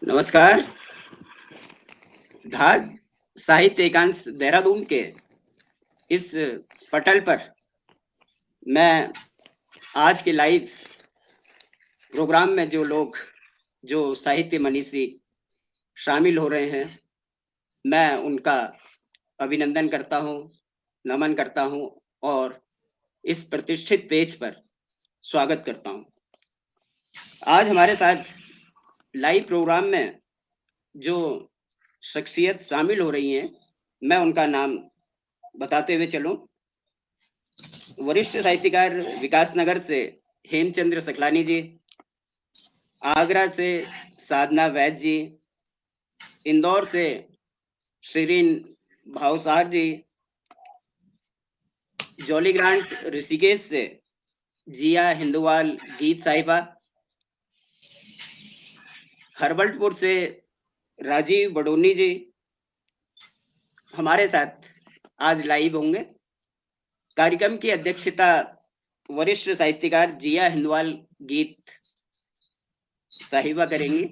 नमस्कार। धार साहित्य एकांश देहरादून के इस पटल पर मैं आज के लाइव प्रोग्राम में जो साहित्य मनीषी शामिल हो रहे हैं, मैं उनका अभिनंदन करता हूं, नमन करता हूं और इस प्रतिष्ठित पेज पर स्वागत करता हूं। आज हमारे साथ लाइव प्रोग्राम में जो शख्सियत शामिल हो रही हैं, मैं उनका नाम बताते हुए चलूं। वरिष्ठ साहित्यकार विकासनगर से हेमचंद्र सकलानी जी, आगरा से साधना वैद्य जी, इंदौर से शिरीन भावसार जी, जॉली ग्रांट ऋषिकेश से जिया हिंदुवाल गीत साहिबा, हरबल्टपुर से राजीव बडोनी जी हमारे साथ आज लाइव होंगे। कार्यक्रम की अध्यक्षता वरिष्ठ साहित्यकार जिया हिंदुवाल गीत साहिबा करेंगी।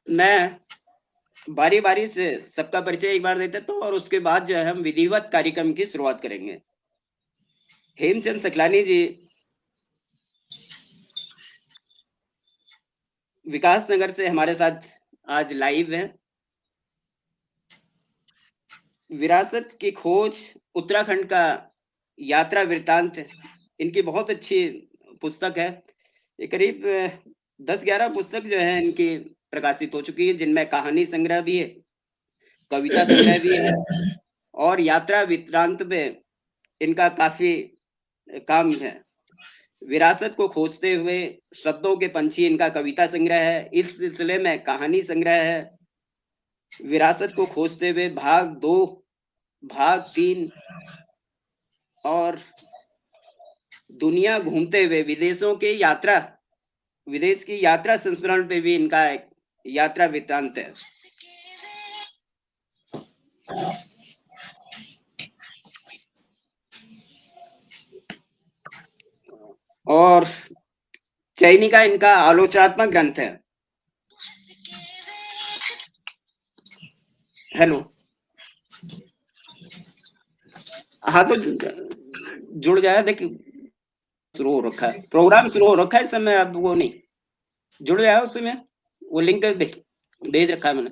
मैं बारी बारी से सबका परिचय एक बार देते तो और उसके बाद जो है हम विधिवत कार्यक्रम की शुरुआत करेंगे। हेमचंद सकलानी जी विकासनगर से हमारे साथ आज लाइव हैं। विरासत की खोज उत्तराखंड का यात्रा वृत्तांत इनकी बहुत अच्छी पुस्तक है। ये करीब 10-11 पुस्तक जो है इनकी प्रकाशित हो चुकी है, जिनमें कहानी संग्रह भी है, कविता संग्रह भी है और यात्रा वृत्तांत में इनका काफी काम है। विरासत को खोजते हुए शब्दों के पंछी इनका कविता संग्रह है। इस सिलसिले में कहानी संग्रह है। विरासत को खोजते हुए भाग 2, भाग 3 और दुनिया घूमते हुए विदेश की यात्रा संस्मरण पे भी इनका एक यात्रा वृत्तांत है। और चैनिका इनका आलोचनात्मक ग्रंथ है। हेलो, हाँ तो जुड़ जाए। देखिए शुरू हो रखा है, प्रोग्राम शुरू हो रखा है इस समय। अब वो नहीं जुड़ जाए, उसमें वो लिंक भेज रखा है मैंने।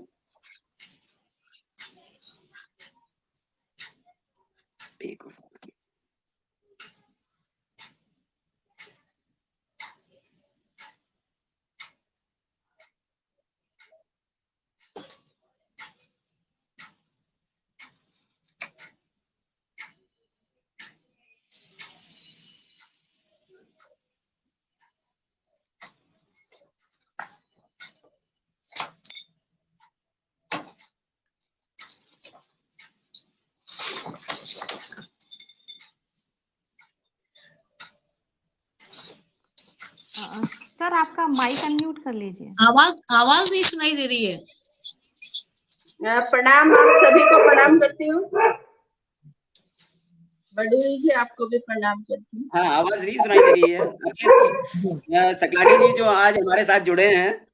सर आपका माइक अनम्यूट कर लीजिए। आवाज नहीं सुनाई दे रही है। प्रणाम, आप सभी को प्रणाम करती हूँ। बड़ी जी आपको भी प्रणाम करती हूँ। हाँ, आवाज नहीं सुनाई दे रही है। अच्छा, सकलानी जी जो आज हमारे साथ जुड़े हैं,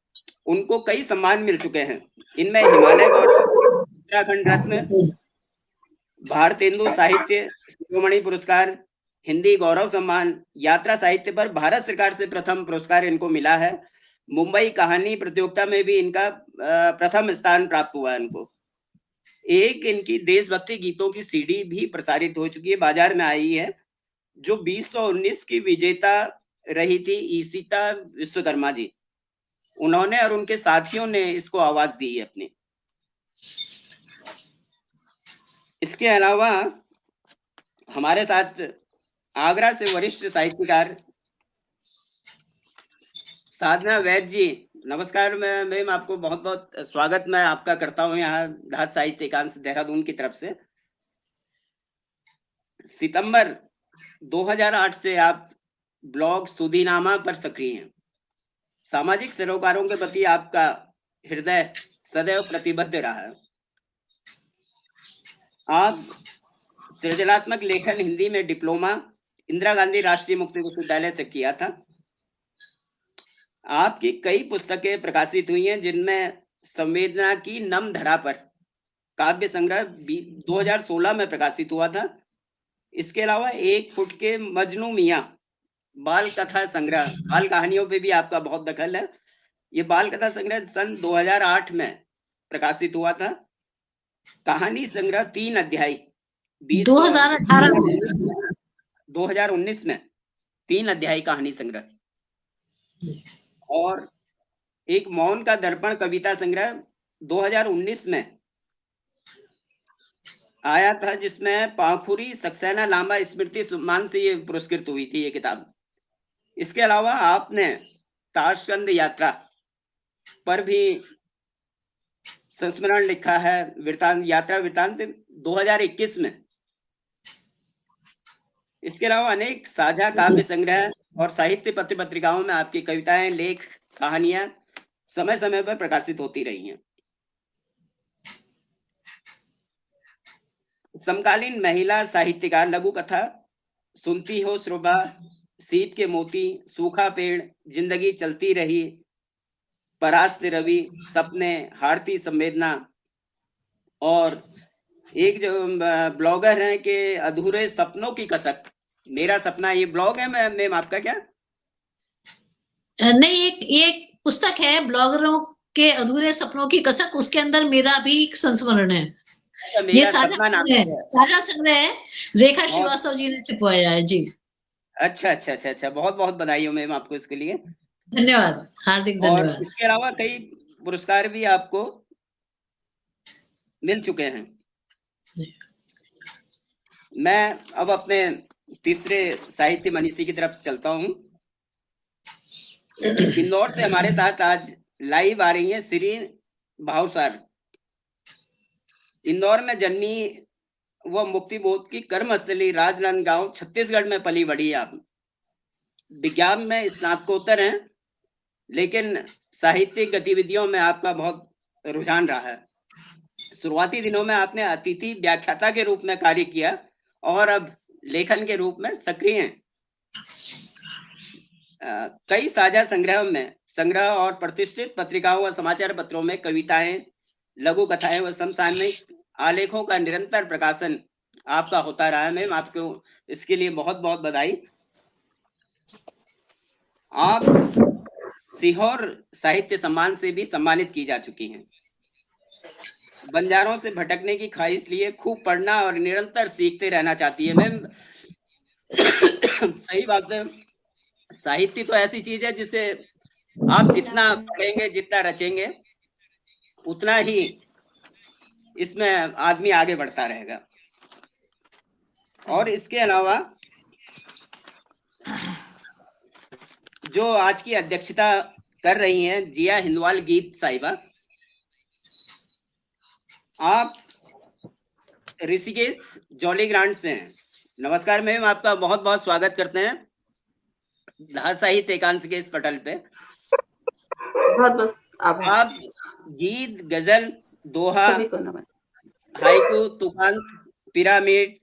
उनको कई सम्मान मिल चुके हैं। इनमें हिमालय गौरव, उत्तराखंड रत्न, भारतेंदु साहित्य शिरोमणि पुरस्कार, हिंदी गौरव सम्मान, यात्रा साहित्य पर भारत सरकार से प्रथम पुरस्कार इनको मिला है। मुंबई कहानी प्रतियोगिता में भी इनका प्रथम स्थान प्राप्त हुआ है इनको। एक इनकी देशभक्ति गीतों की सीडी भी प्रसारित हो चुकी है, बाजार में आई है, जो 2019 की विजेता रही थी ईशिता विश्वकर्मा जी। उन्होंने और उनके साथियों ने इसको आवाज दी है अपनी। इसके अलावा हमारे साथ आगरा से वरिष्ठ साहित्यकार साधना वैद्य जी, नमस्कार। मैम आपको बहुत बहुत स्वागत मैं आपका करता हूं यहाँ धात साहित्य एकांश देहरादून की तरफ से। सितंबर 2008 से आप ब्लॉग सुदीनामा पर सक्रिय हैं। सामाजिक सरोकारों के प्रति आपका हृदय सदैव प्रतिबद्ध रहा है। आप सृजनात्मक लेखन हिंदी में डिप्लोमा इंदिरा गांधी राष्ट्रीय मुक्त विश्वविद्यालय से किया था। आपकी कई पुस्तकें प्रकाशित हुई हैं, जिनमें संवेदना की नम धरा पर काव्य संग्रह 2016 में प्रकाशित हुआ था। इसके अलावा 1 फुट के मजनू मियां बाल कथा संग्रह, बाल कहानियों पे भी आपका बहुत दखल है। ये बाल कथा संग्रह सन 2008 में प्रकाशित हुआ था। कहानी संग्रह 3 अध्याय 2018 में 2019 में 3 अध्याय कहानी संग्रह, और एक मौन का दर्पण कविता संग्रह 2019 में आया था, जिसमें पाखुरी सक्सेना लांबा स्मृति सम्मान से ये पुरस्कृत हुई थी ये किताब। इसके अलावा आपने ताशकंद यात्रा पर भी संस्मरण लिखा है, वृतांत यात्रा वृतांत 2021 में। इसके अलावा अनेक साझा काव्य संग्रह और साहित्य पत्र पत्रिकाओं में आपकी कविताएं, लेख, कहानियां समय समय पर प्रकाशित होती रही हैं। समकालीन महिला साहित्यकार, लघु कथा सुनती हो श्रोबा, सीप के मोती, सूखा पेड़, जिंदगी चलती रही, परास्त रवि, सपने, हारती संवेदना, और एक जो ब्लॉगर हैं कि अधूरे सपनों की कसक, मेरा सपना, ये ब्लॉग है मैम आपका क्या? नहीं, एक पुस्तक है ब्लॉगरों के अधूरे सपनों की कसक, उसके अंदर मेरा भी संस्मरण है। ये साझा संग्रह है, रेखा श्रीवास्तव जी ने छपवाया है जी। अच्छा, बहुत बहुत बधाई हो मैम आपको इसके लिए। धन्यवाद, हार्दिक धन्यवाद। और इसके अलावा कई पुरस्कार भी आपको मिल चुके हैं। मैं अब अपने तीसरे साहित्य मनीषी की तरफ चलता हूँ। इंदौर से हमारे साथ आज लाइव आ रही है श्री भावसार। इंदौर में जन्मी वह मुक्तिबोध की कर्मस्थली राजनांदगांव छत्तीसगढ़ में पली बढ़ी। आप विज्ञान में स्नातकोत्तर हैं, लेकिन साहित्यिक गतिविधियों में आपका बहुत रुझान रहा है। शुरुआती दिनों में आपने अतिथि व्याख्याता के रूप में कार्य किया और अब लेखन के रूप में सक्रिय हैं। कई साझा संग्रह और प्रतिष्ठित पत्रिकाओं व समाचार पत्रों में कविताएं, लघु कथाएं व समसामयिक आलेखों का निरंतर प्रकाशन आपका होता रहा है। मैम आपको इसके लिए बहुत बहुत बधाई। आप सीहोर साहित्य सम्मान से भी सम्मानित की जा चुकी हैं। बंजारों से भटकने की ख्वाहिश लिए खूब पढ़ना और निरंतर सीखते रहना चाहती है मैम। सही बात है, साहित्य तो ऐसी चीज है जिसे आप जितना पढ़ेंगे, जितना रचेंगे, उतना ही इसमें आदमी आगे बढ़ता रहेगा। और इसके अलावा जो आज की अध्यक्षता कर रही हैं जिया हिंदवाल गीत साहिबा, आप ऋषिकेश जॉली ग्रांट से हैं। नमस्कार मैम, आपका बहुत बहुत स्वागत करते हैं धार साहित्य एकांश के इस पटल पे। बहुत बहुत आभार। आप गीत, गजल, दोहा, हाइकू, तुकांत, पिरामिड,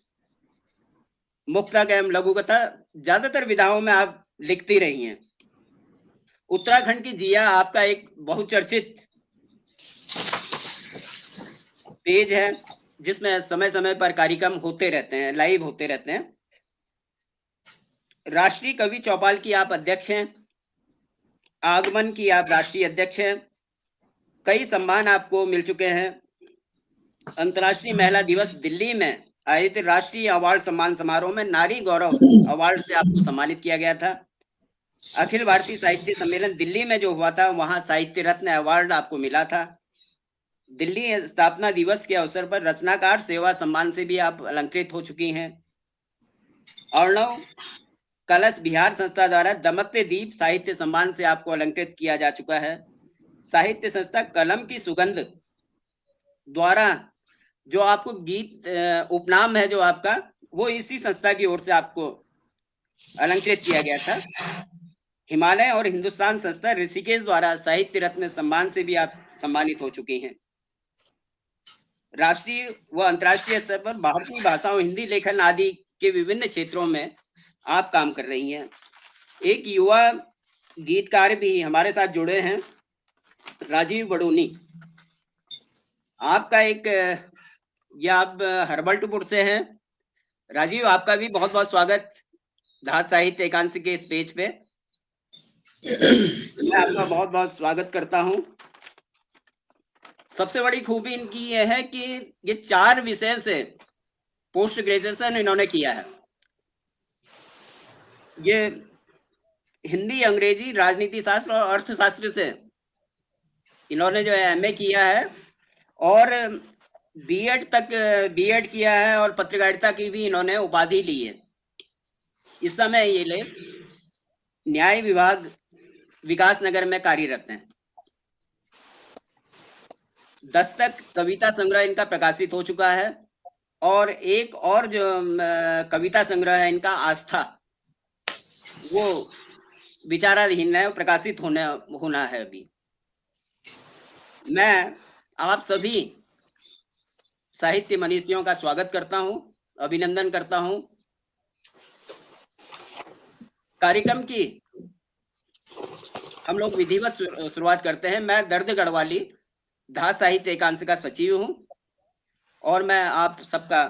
मुक्तक एवं लघु कथा ज्यादातर विधाओं में आप लिखती रही हैं। उत्तराखंड की जिया आपका एक बहुचर्चित पेज है, जिसमें समय समय पर कार्यक्रम होते रहते हैं, लाइव होते रहते हैं। राष्ट्रीय कवि चौपाल की आप अध्यक्ष हैं, आगमन की आप राष्ट्रीय अध्यक्ष हैं। कई सम्मान आपको मिल चुके हैं। अंतर्राष्ट्रीय महिला दिवस दिल्ली में आयोजित राष्ट्रीय अवार्ड सम्मान समारोह में नारी गौरव अवार्ड से आपको सम्मानित किया गया था। अखिल भारतीय साहित्य सम्मेलन दिल्ली में जो हुआ था, वहां साहित्य रत्न अवार्ड आपको मिला था। दिल्ली स्थापना दिवस के अवसर पर रचनाकार सेवा सम्मान से भी आप अलंकृत हो चुकी हैं। अर्णव कलश बिहार संस्था द्वारा दमकते दीप साहित्य सम्मान से आपको अलंकृत किया जा चुका है। साहित्य संस्था कलम की सुगंध द्वारा जो आपको गीत उपनाम है जो आपका, वो इसी संस्था की ओर से आपको अलंकृत किया गया था। हिमालय और हिंदुस्तान संस्था ऋषिकेश द्वारा साहित्य रत्न सम्मान से भी आप सम्मानित हो चुकी हैं। राष्ट्रीय व अंतर्राष्ट्रीय स्तर पर भारतीय भाषाओं, हिंदी लेखन आदि के विभिन्न क्षेत्रों में आप काम कर रही हैं। एक युवा गीतकार भी हमारे साथ जुड़े हैं, राजीव बडोनी। आपका एक ये आप हर्बल्टपुर से हैं। राजीव, आपका भी बहुत बहुत स्वागत धात साहित्य एकांश के इस पेज पे। मैं आपका बहुत बहुत स्वागत करता हूं। सबसे बड़ी खूबी इनकी ये है कि ये 4 विषय से पोस्ट ग्रेजुएशन इन्होंने किया है। ये हिंदी, अंग्रेजी, राजनीति शास्त्र और अर्थशास्त्र से इन्होंने जो है एमए किया है और बीएड किया है और पत्रकारिता की भी इन्होंने उपाधि ली है। इस समय ये लोग न्याय विभाग विकास नगर में कार्यरत हैं। दस्तक कविता संग्रह इनका प्रकाशित हो चुका है और एक और जो कविता संग्रह है इनका आस्था, वो विचाराधीन है, प्रकाशित होना है अभी। मैं आप सभी साहित्य मनीषियों का स्वागत करता हूं, अभिनंदन करता हूं। कार्यक्रम की हम लोग विधिवत शुरुआत करते हैं। मैं दर्द गढ़वाली धात साहित्य एकांश का सचिव हूं और मैं आप सबका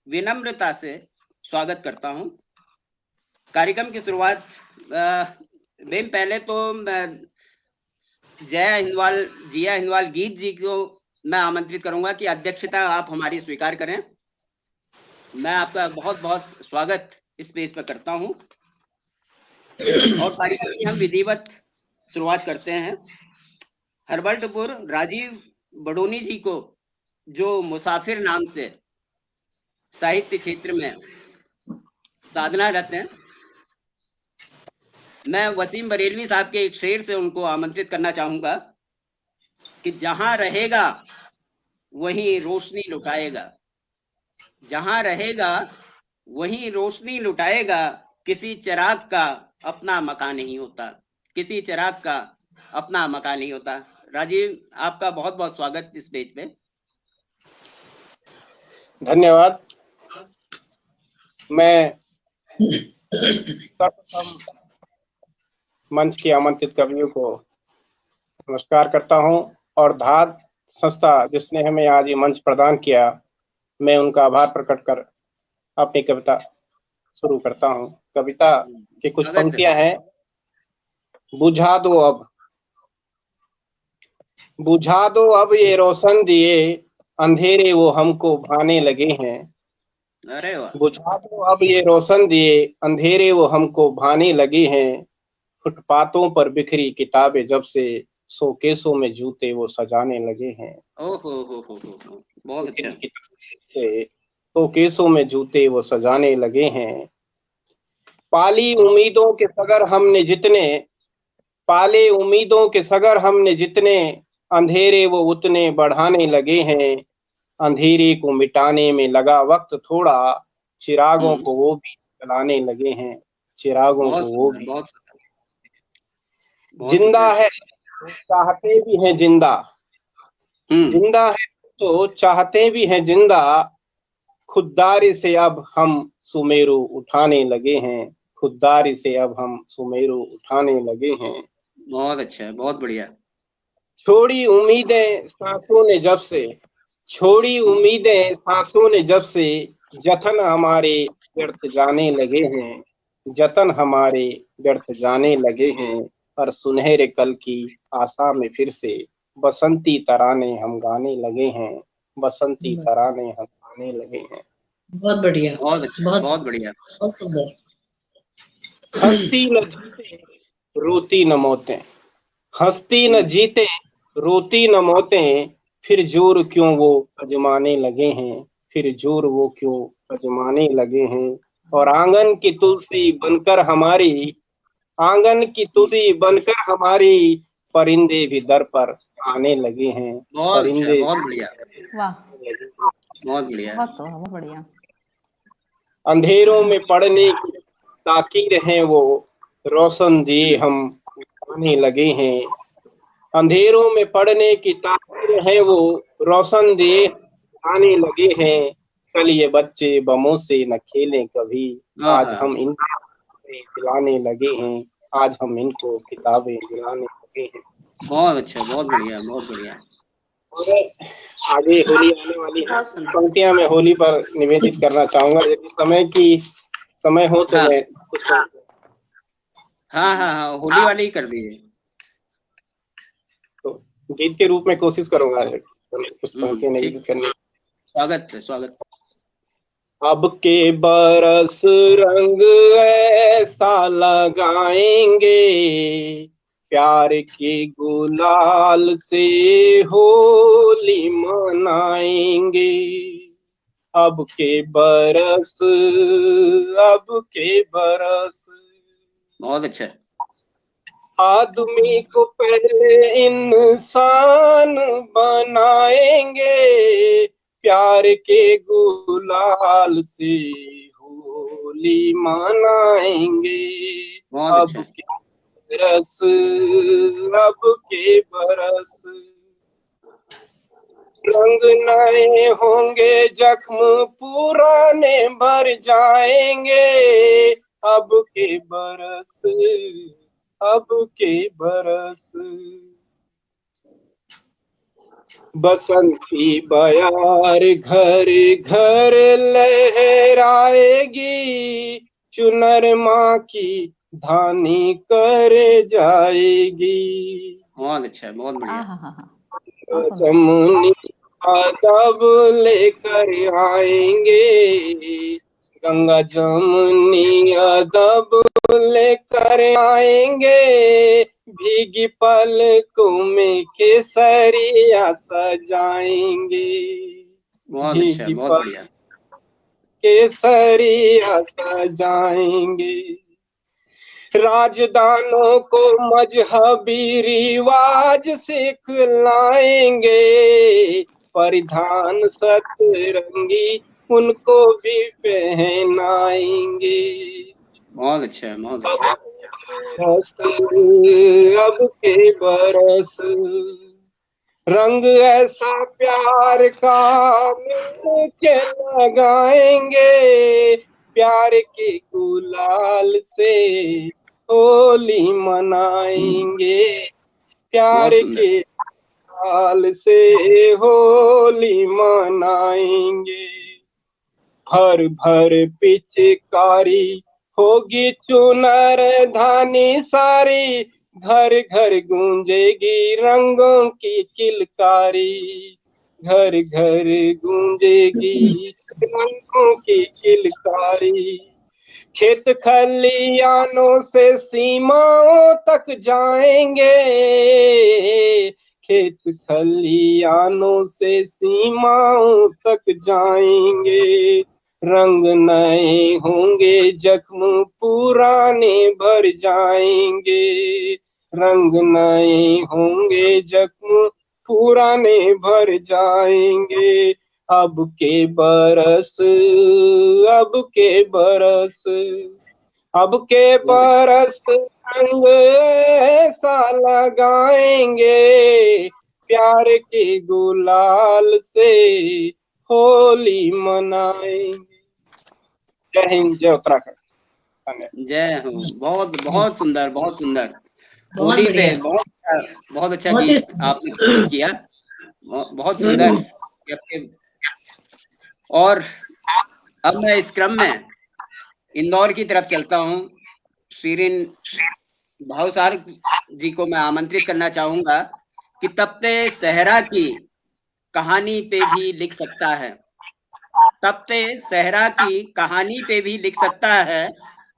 विनम्रता से स्वागत करता हूं। कार्यक्रम की शुरुआत बेन पहले तो जिया हिंदवाल गीत जी को मैं आमंत्रित करूंगा कि अध्यक्षता आप हमारी स्वीकार करें। मैं आपका बहुत बहुत स्वागत इस पेज पर करता हूं और कार्यक्रम की हम विधिवत शुरुआत करते हैं। हर्बल्टपुर राजीव बडोनी जी को, जो मुसाफिर नाम से साहित्य क्षेत्र में साधनारत हैं, मैं वसीम बरेलवी साहब के एक शेर से उनको आमंत्रित करना चाहूंगा कि जहां रहेगा वहीं रोशनी लुटाएगा, जहां रहेगा वहीं रोशनी लुटाएगा, किसी चिराग का अपना मकान नहीं होता, किसी चिराग का अपना मकान नहीं होता। राजीव, आपका बहुत बहुत स्वागत इस पेज पे। धन्यवाद। मैं सर्वप्रथम मंच के आमंत्रित कवियों को नमस्कार करता हूं और धात संस्था जिसने हमें आज ये मंच प्रदान किया, मैं उनका आभार प्रकट कर अपनी कविता शुरू करता हूं। कविता की कुछ पंक्तियां हैं। बुझा दो अब ये रोशन दिए, अंधेरे वो हमको भाने लगे हैं। अरे वाह। बुझा दो अब ये रोशन दिए, अंधेरे वो हमको भाने लगे हैं। फुटपाथों पर बिखरी किताबें जब से, शोकेसों में जूते वो सजाने लगे हैं। ओहो, बहुत अच्छा। शोकेसों में जूते वो सजाने लगे हैं। पाली उम्मीदों के सगर हमने जितने, अंधेरे वो उतने बढ़ाने लगे हैं। अंधेरे को मिटाने में लगा वक्त थोड़ा, चिरागों को वो भी जलाने लगे हैं। चिरागों को वो भी जिंदा है, चाहते भी हैं जिंदा, जिंदा है तो चाहते भी हैं जिंदा। खुददारी से अब हम सुमेरु उठाने लगे हैं, खुददारी से अब हम सुमेरु उठाने लगे हैं। बहुत अच्छा, बहुत बढ़िया। छोड़ी उम्मीदें सांसों ने जब से, जतन हमारे व्यर्थ जाने लगे हैं, जतन हमारे व्यर्थ जाने लगे हैं। और सुनहरे कल की आशा में फिर से बसंती तराने हम गाने लगे हैं, बसंती तराने हम गाने लगे हैं। बहुत बढ़िया, बहुत अच्छा, बहुत बढ़िया, बहुत सुंदर। हंसती न जीते रोती न मौतें, हंसती न जीते रोती न मौतें। फिर जोर क्यों वो अजमाने लगे हैं, फिर जोर वो क्यों अजमाने लगे हैं। और आंगन की तुलसी बनकर हमारी परिंदे भी दर पर आने लगे हैं। परिंदे, बहुत बढ़िया, वाह, बहुत बढ़िया, बहुत बढ़िया। अंधेरों में पड़ने की ताकीर हैं वो, रोशन दिए हम आने लगे हैं। अंधेरों में पड़ने की ताकीर है वो, रोशन दिए आने लगे हैं। कल ये बच्चे बमों से न खेलें कभी, आज हम इन्हें खिलाने लगे हैं। आज हम इनको किताबें दिलाने लगे हैं। बहुत अच्छा, बहुत बढ़िया, बहुत बढ़िया। और आगे होली आने वाली है, पंक्तियां मैं होली पर निवेदित करना चाहूंगा। यदि समय हो तो हाँ मैं कुछ हाँ हाँ हाँ, होली वाले ही कर दीजिए। तो गीत के रूप में कोशिश करूंगा कुछ पंक्तियां ठीक, निवेदित करने। स्वागत है, स्वागत। अब के बरस रंग ऐसा लगाएंगे, प्यार के गुलाल से होली मनाएंगे। अब के बरस बहुत अच्छा। आदमी को पहले इंसान बनाएंगे, प्यार के गुलाल से होली मनाएंगे। बहुत अच्छा। अब के बरस रंग नए होंगे, जख्म पुराने भर जाएंगे। अब के बरस बसंती बयार घर घर लहराएगी, चुनर माँ की धानी कर जाएगी। बहुत अच्छा, बहुत बढ़िया। जमुनी अदब लेकर आएंगे, गंगा जमुनी अदब लेकर आएंगे। भीगी पलकों में केसरिया सजाएंगे, बहुत अच्छा, बहुत बढ़िया। केसरिया सजाएंगे। राजदानों को मजहबी रिवाज सिखलाएंगे, परिधान सतरंगी उनको भी पहनाएंगे। बहुत अच्छा, बहुत अच्छा। अब के बरस रंग ऐसा प्यार का मिलके लगाएंगे, प्यार के गुलाल से होली मनाएंगे। प्यार के गुलाल से होली मनाएंगे। भर भर पिचकारी होगी चुनर धानी सारी, घर घर गूंजेगी रंगों की किलकारी। घर घर गूंजेगी रंगों की किलकारी। खेत खलियानों से सीमाओं तक जाएंगे, खेत खलियानों से सीमाओं तक जाएंगे। रंग नए होंगे, जख्म पुराने भर जाएंगे। रंग नए होंगे, जख्म पुराने भर जाएंगे। अब के बरस रंग ऐसा लगाएंगे, प्यार के गुलाल से होली मनाएंगे। जय हिंद, जय उत्तराखंड। जय हो। बहुत बहुत सुंदर, बहुत सुंदर। होली पे बहुत अच्छा गीत आपने किया, बहुत सुंदर। और अब मैं इस क्रम में इंदौर की तरफ चलता हूँ। शीरिन भावसार जी को मैं आमंत्रित करना चाहूंगा कि तपते सहरा की कहानी पे भी लिख सकता है, तपते सहरा की कहानी पे भी लिख सकता है,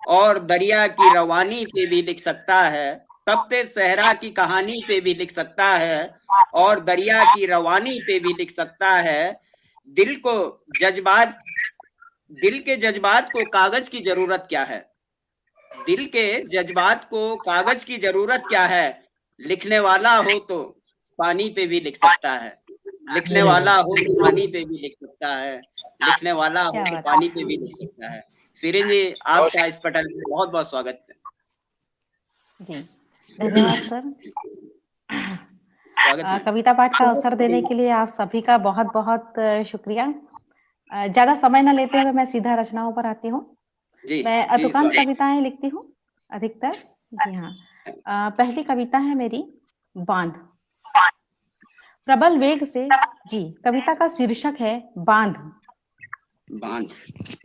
और दरिया की रवानी पे भी लिख सकता है। तपते सहरा की कहानी पे भी लिख सकता है, और दरिया की रवानी पे भी लिख सकता है। दिल के जज्बात को कागज की जरूरत क्या है? दिल के जज्बात को कागज की जरूरत क्या है? लिखने वाला हो तो पानी पे भी लिख सकता है, लिखने वाला हो तो पानी पे भी लिख सकता है, लिखने वाला हो तो पानी पे भी लिख सकता है। शीरिन जी, आपका इस पटल में बहुत बहुत स्वागत है। जी, धन्यवाद सर। कविता पाठ का अवसर देने के लिए आप सभी का बहुत बहुत शुक्रिया। ज्यादा समय न लेते हुए मैं सीधा रचनाओं पर आती हूँ। मैं अतुकांत कविताएं लिखती हूँ अधिकतर, जी हाँ, पहली कविता है मेरी बांध। प्रबल वेग से, जी, कविता का शीर्षक है बांध। बांध।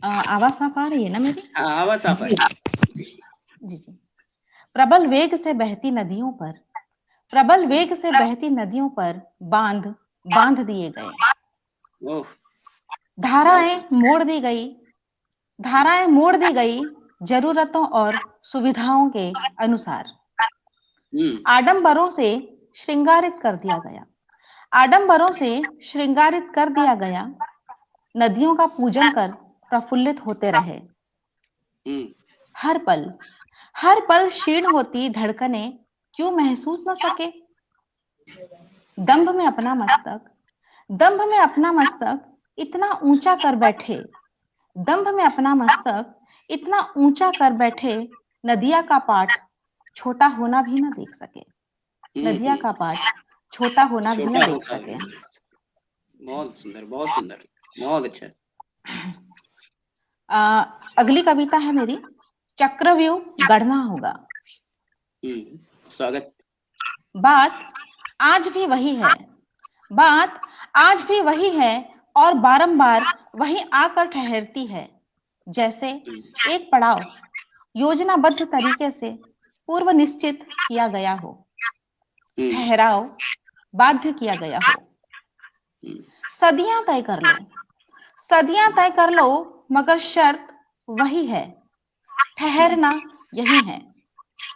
आवाज साफ आ रही है ना मेरी? हाँ, आवाज साफ आ रही है। जी जी। प्रबल वेग से बहती नदियों पर, प्रबल वेग से बहती नदियों पर बांध बांध दिए गए। ओह, धाराएं मोड़ दी गई, धाराएं मोड़ दी गई जरूरतों और सुविधाओं के अनुसार। आडंबरों से श्रृंगारित कर दिया गया, आडंबरों से श्रृंगारित कर दिया गया। नदियों का पूजन कर प्रफुल्लित होते रहे। हर पल क्षीण होती धड़कनें क्यों महसूस न सके। दंभ में अपना मस्तक, दंभ में अपना मस्तक इतना ऊंचा कर बैठे, दंभ में अपना मस्तक इतना ऊंचा कर बैठे। नदिया का पाठ छोटा होना भी न देख सके, नदिया का पाठ छोटा होना भी न देख सके। बहुत सुंदर, बहुत सुंदर, बहुत अच्छा। अगली कविता है मेरी चक्रव्यूह गढ़ना होगा। स्वागत। बात आज भी वही है, बात आज भी वही है और बारंबार वही आकर ठहरती है। जैसे एक पड़ाव योजनाबद्ध तरीके से पूर्व निश्चित किया गया हो, ठहराव बाध्य किया गया हो। सदियां तय कर लो, सदियां तय कर लो, मगर शर्त वही है, ठहरना यही है।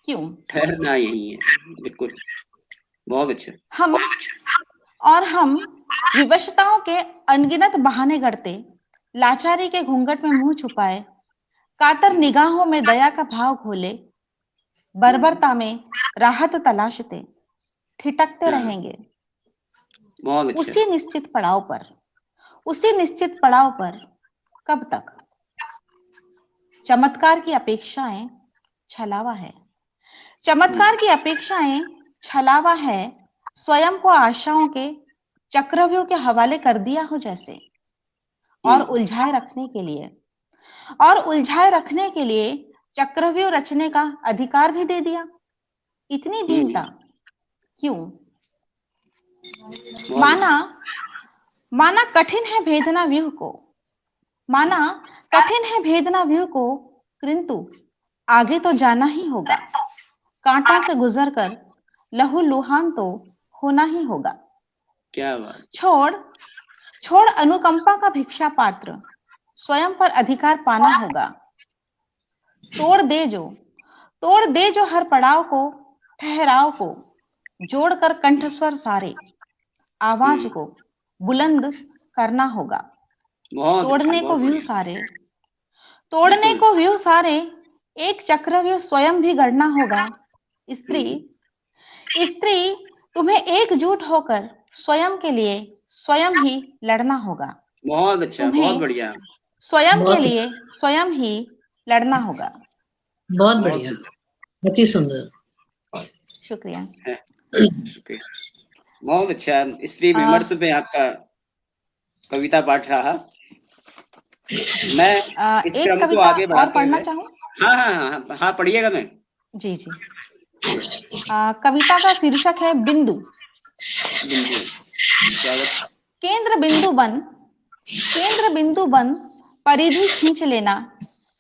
क्यों? ठहरना यही है, बिल्कुल, बहुत अच्छा। हम विवशताओं के अनगिनत बहाने गढ़ते, लाचारी के घूंघट में मुंह छुपाए, कातर निगाहों में दया का भाव खोले, बर्बरता में राहत तलाशते, ठिठकते रहेंगे। बहुत अच्छा। उसी निश्चित पड़ाव पर, उसी निश्चित पड़ाव पर कब तक? चमत्कार की अपेक्षाएं छलावा है, चमत्कार की अपेक्षाएं छलावा है। स्वयं को आशाओं के चक्रव्यूह के हवाले कर दिया हो जैसे, और उलझाए रखने के लिए, और उलझाए रखने के लिए चक्रव्यूह रचने का अधिकार भी दे दिया। इतनी दीनता क्यों? माना कठिन है भेदना व्यूह को, माना कठिन है भेदना व्यूह को, किंतु आगे तो जाना ही होगा। कांटों से गुजरकर लहू लुहान तो होना ही होगा। क्या बात। छोड़ अनुकंपा का भिक्षा पात्र, स्वयं पर अधिकार पाना होगा। तोड़ दे जो हर पड़ाव को, ठहराव को जोड़कर कंठस्वर सारे, आवाज को बुलंद करना होगा। तोड़ने को व्यू सारे, तोड़ने को व्यू सारे, एक चक्रव्यूह स्वयं भी गढ़ना होगा। स्त्री तुम्हें एकजुट होकर स्वयं के लिए स्वयं ही लड़ना होगा। बहुत अच्छा, बहुत बढ़िया। स्वयं के लिए स्वयं ही लड़ना होगा। बहुत बढ़िया, बहुत ही सुंदर। शुक्रिया। बहुत अच्छा। स्त्री विमर्श पे आपका कविता पाठ रहा। मैं इस क्रम को आगे बढ़ाते हुए चाहूँ। हाँ, पढ़िएगा। मैं जी। कविता का शीर्षक है बिंदु। केंद्र बिंदु बन परिधि खींच लेना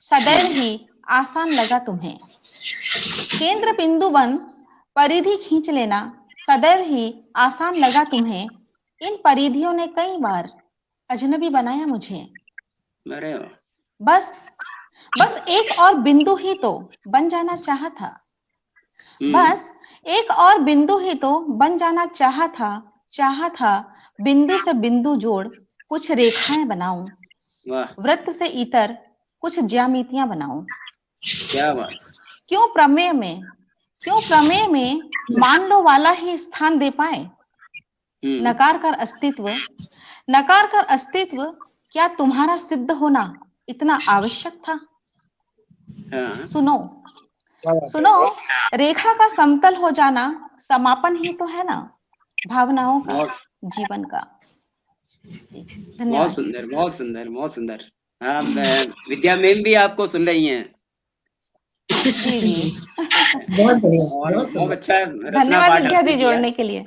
सदैव ही आसान लगा तुम्हें। केंद्र बिंदु बन परिधि खींच लेना सदैव ही आसान लगा तुम्हें। इन परिधियों ने कई बार अजनबी बनाया मुझे। बस एक और बिंदु ही तो बन जाना चाहा था। बस एक और बिंदु ही तो बन जाना चाहा था। बिंदु से बिंदु जोड़ कुछ रेखाएं बनाऊं, वृत्त से इतर कुछ ज्यामितियां बनाऊं। क्या बात। क्यों प्रमेय में मान लो वाला ही स्थान दे पाए। नकार कर अस्तित्व क्या तुम्हारा सिद्ध होना इतना आवश्यक था। सुनो, रेखा का समतल हो जाना समापन ही तो है ना भावनाओं का, जीवन का। बहुत सुंदर, बहुत सुंदर, बहुत सुंदर। हाँ, विद्या मैम भी आपको सुन रही हैं। जी। बहुत बढ़िया, बहुत अच्छा। धन्यवाद विद्या जी जोड़ने के लिए।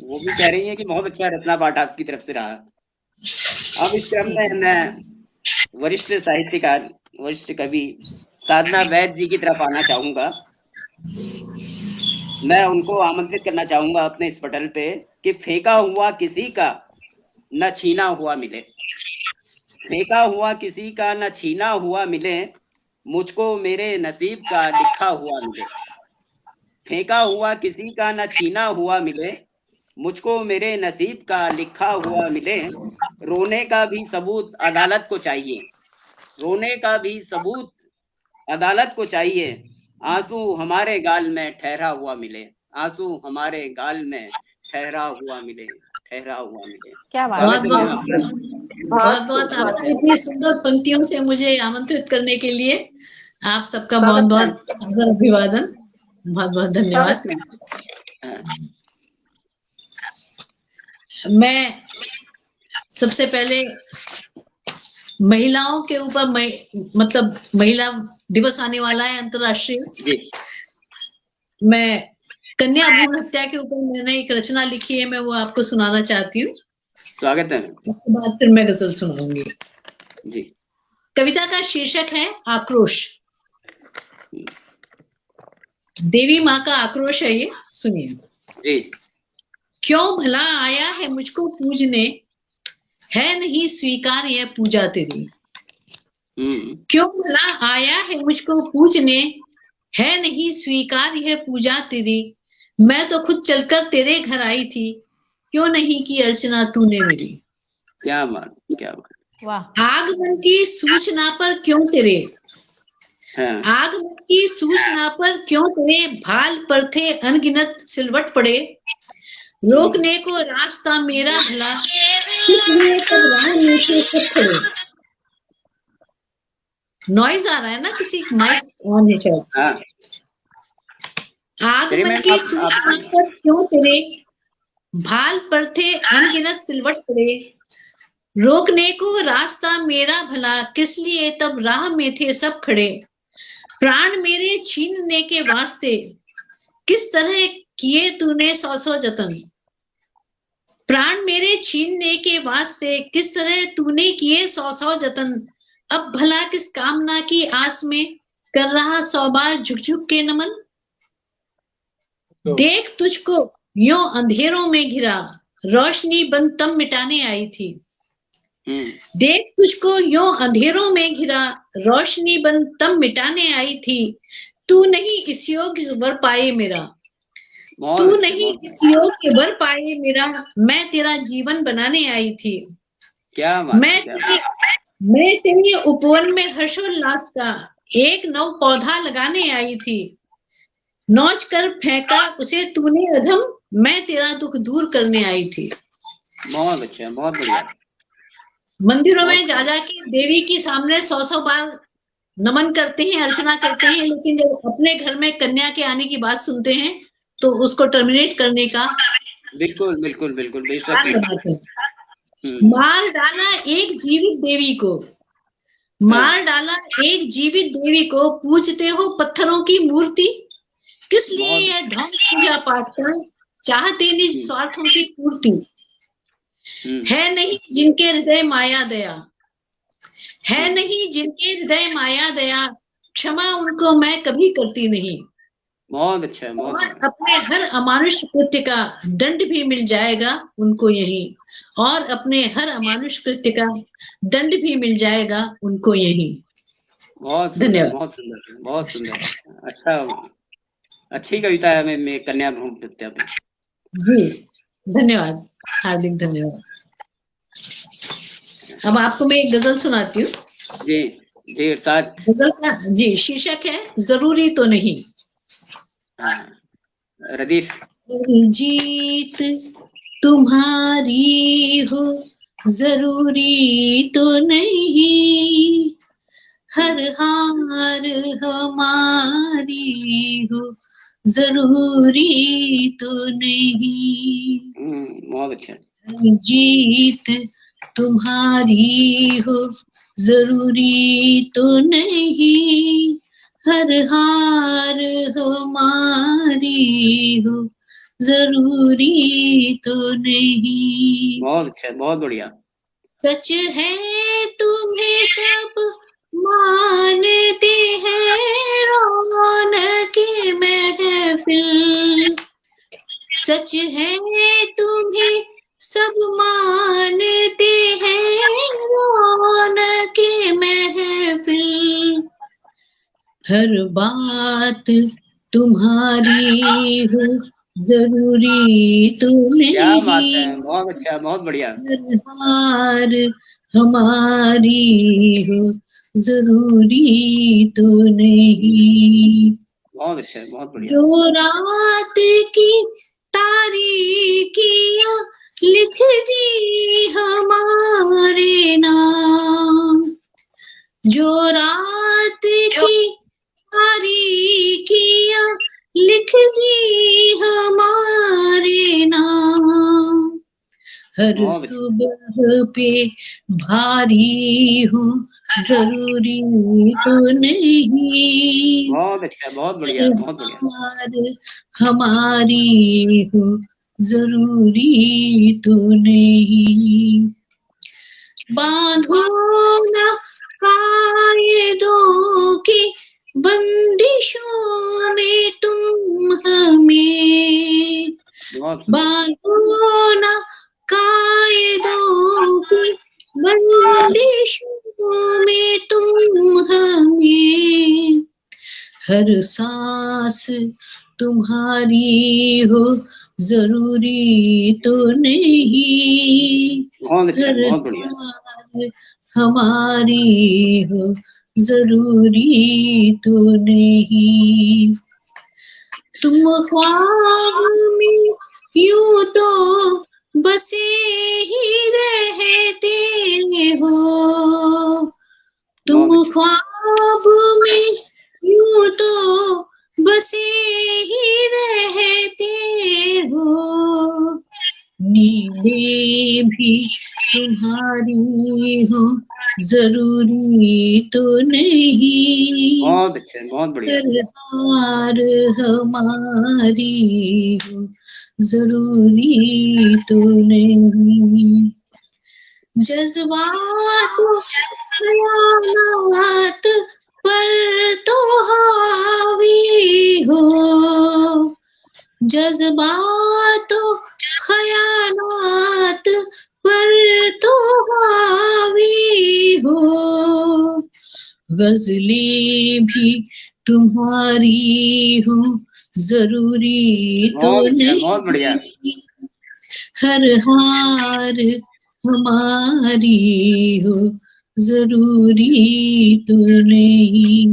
वो भी कह रही है कि बहुत अच्छा रचना पाठ आपकी तरफ से रहा। अब इस क्रम में मैं वरिष्ठ साहित्यकार, वरिष्ठ कवि साधना वैद्य जी की तरफ आना चाहूंगा। मैं उनको आमंत्रित करना चाहूंगा अपने इस पटल पे कि फेंका हुआ किसी का न छीना हुआ मिले, फेंका हुआ किसी का न छीना हुआ मिले, मुझको मेरे नसीब का लिखा हुआ मिले। फेंका हुआ किसी का न छीना हुआ मिले, मुझको मेरे नसीब का लिखा हुआ मिले। रोने का भी सबूत अदालत को चाहिए, रोने का भी सबूत अदालत को चाहिए। आंसू हमारे गाल में ठहरा हुआ मिले, आंसू हमारे गाल में ठहरा हुआ मिले, ठहरा हुआ मिले। क्या बात है। बहुत बहुत आपकी इतनी सुंदर पंक्तियों से मुझे आमंत्रित करने के लिए आप सबका बहुत बहुत अभिवादन, बहुत बहुत धन्यवाद। मैं सबसे पहले महिलाओं के ऊपर मतलब महिला दिवस आने वाला है अंतर्राष्ट्रीय, मैं कन्या भ्रूण हत्या के ऊपर मैंने एक रचना लिखी है, मैं वो आपको सुनाना चाहती हूँ। स्वागत है। उसके बाद फिर मैं गजल सुनाऊंगी जी। कविता का शीर्षक है आक्रोश। देवी माँ का आक्रोश है ये, सुनिए जी। क्यों भला आया है मुझको पूजने, है नहीं स्वीकार यह पूजा तेरी। क्यों भला आया है मुझको पूजने, है नहीं स्वीकार यह पूजा तेरी। मैं तो खुद चलकर तेरे घर आई थी, क्यों नहीं की अर्चना तूने मेरी। क्या बात, क्या बात। वाह। आगमन की सूचना पर क्यों तेरे, आगमन की सूचना पर क्यों तेरे भाल पर थे अनगिनत सिलवट पड़े। रोकने को रास्ता मेरा भला, इसलिए तब राह में से सब खड़े। नॉइज आ रहा है ना, किसी माइक ऑन है शायद। आगमन की सूचना पर क्यों तेरे भाल पर थे अनगिनत सिलवट पड़े। रोकने को रास्ता मेरा भला, किस लिए तब राह में थे सब खड़े। प्राण मेरे छीनने के वास्ते किस तरह किए तूने सौ सौ जतन। प्राण मेरे छीनने के वास्ते किस तरह तूने किए सौ सौ जतन। अब भला किस कामना की आस में कर रहा 100 बार झुक झुक के नमन। देख तुझको यूं अंधेरों में घिरा, रोशनी बंद तब मिटाने आई थी। देख तुझको यूं अंधेरों में घिरा, रोशनी बंद तब मिटाने आई थी। तू नहीं इस योग्य वर पाए मेरा, तू नहीं इस योग्य वर पाए मेरा। मैं तेरा जीवन बनाने आई थी। क्या बात, मैं तेरे उपवन में हर्षोल्लास का एक नव पौधा लगाने आई थी। नोच कर फेंका उसे तूने अधम, मैं तेरा दुख दूर करने आई थी। बहुत अच्छा, बहुत बढ़िया। मंदिरों में जा के देवी के सामने 100 बार नमन करते हैं, अर्चना करते हैं, लेकिन जब अपने घर में कन्या के आने की बात सुनते हैं तो उसको टर्मिनेट करने का बिल्कुल बिल्कुल बिल्कुल मार डाला एक जीवित देवी को, मार डाला एक जीवित देवी को। पूजते हो पत्थरों की मूर्ति, किस लिए यह ढोंग पूजा पाठ कर चाहते निज स्वार्थों की पूर्ति। है नहीं जिनके हृदय माया दया, है नहीं जिनके हृदय माया दया, क्षमा उनको मैं कभी करती नहीं। बहुत अच्छा, बहुत और अपने हर अमानुष कृत्य का दंड भी मिल जाएगा उनको यही, और अपने हर अमानुष कृत्य का दंड भी मिल जाएगा उनको यही। बहुत धन्यवाद, बहुत सुंदर, बहुत सुंदर। अच्छा, अच्छी कविता है मैं कन्या भ्रूण हत्या पे। जी धन्यवाद, हार्दिक धन्यवाद। अब आपको मैं एक गजल सुनाती हूँ। जी जी इरशाद। गजल का जी शीर्षक है जरूरी तो नहीं। रदीफ। जीत तुम्हारी हो जरूरी तो नहीं, हर हार हमारी हो जरूरी तो नहीं। बहुत अच्छा। जीत तुम्हारी हो जरूरी तो नहीं, हर हार हमारी हो, जरूरी तो नहीं। बहुत अच्छा, बहुत बढ़िया। सच है तुम्हें सब मानते हैं, रौनक महफिल। सच है तुम्हें सब मानते हैं, रौनक महफिल। हर बात तुम्हारी हो, जरूरी तो नहीं। क्या बात है, बहुत अच्छा, बहुत बढ़िया। हर हार हमारी हो, जरूरी तो नहीं। बहुत अच्छा, बहुत बढ़िया। जो रात की तारीकियां लिख दी हमारे नाम, जो रात की तारीकियां लिख दी हमारे नाम। हर सुबह पे भारी हूँ, जरूरी तो नहीं। बहुत अच्छा, बहुत बढ़िया, बहुत बढ़िया। हमारी हो, जरूरी तो नहीं। बांधो न कायदों की बंदिशों में तुम हमें, बांधो न कायदों की बंदिशों में तुम हमें। हर सांस तुम्हारी हो, जरूरी तो नहीं। हर हार हमारी हो, जरूरी तो नहीं। तुम ख्वाब में यूं तो बसे ही रहते हो, तुम ख्वाब में यूं तो बसे ही रहते हो। नींदें भी तुम्हारी हो, जरूरी तो नहीं। बहुत अच्छा, बहुत बढ़िया। हर हार हमारी हो, जरूरी तो नहीं। जज्बात खयालात पर तो हावी हो, जज्बात खयालात पर तो हावी हो। गजलें भी तुम्हारी हो, जरूरी तो नहीं। बहुत बढ़िया। हर हार हमारी हो, जरूरी तो नहीं।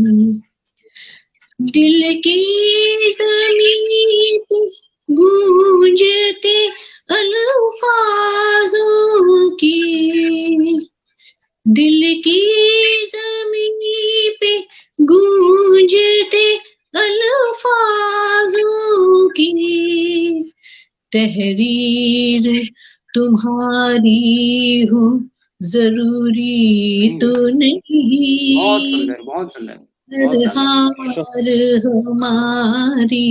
दिल की ज़मीं पे गूंजते अल्फाजों की, दिल की ज़मीं पे गूंजते अल्फाजों की। तहरीर तुम्हारी हो, जरूरी तो नहीं। बहुत सुंदर, बहुत सुंदर। हर हार हमारी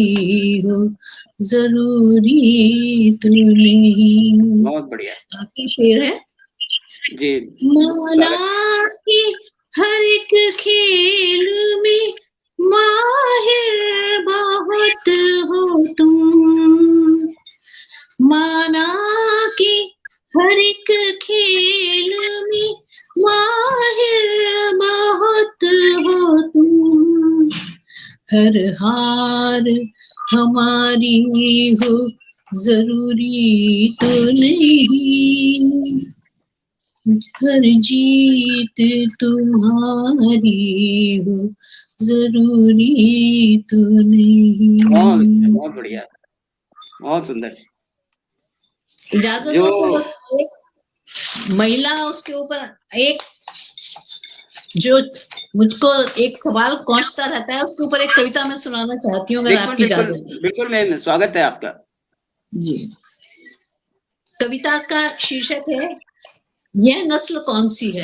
हो, जरूरी तो नहीं। बहुत बढ़िया। बाकी शेर है जी। मौला की हर एक खेल में माहिर बहुत हो तुम, माना कि हर एक खेल में माहिर बहुत हो तुम। हर हार हमारी हो, जरूरी तो नहीं। हर जीत तुम्हारी हो, जरूरी तो नहीं। बहुत बढ़िया, बहुत सुंदर। इजाजत जो हो तो बस महिला उसके ऊपर एक जो मुझको एक सवाल पहुंचता रहता है, उसके ऊपर एक कविता मैं सुनाना चाहती हूँ, अगर आपकी इजाजत। बिल्कुल मैम, स्वागत है आपका। जी, कविता का शीर्षक है यह नस्ल कौन सी है।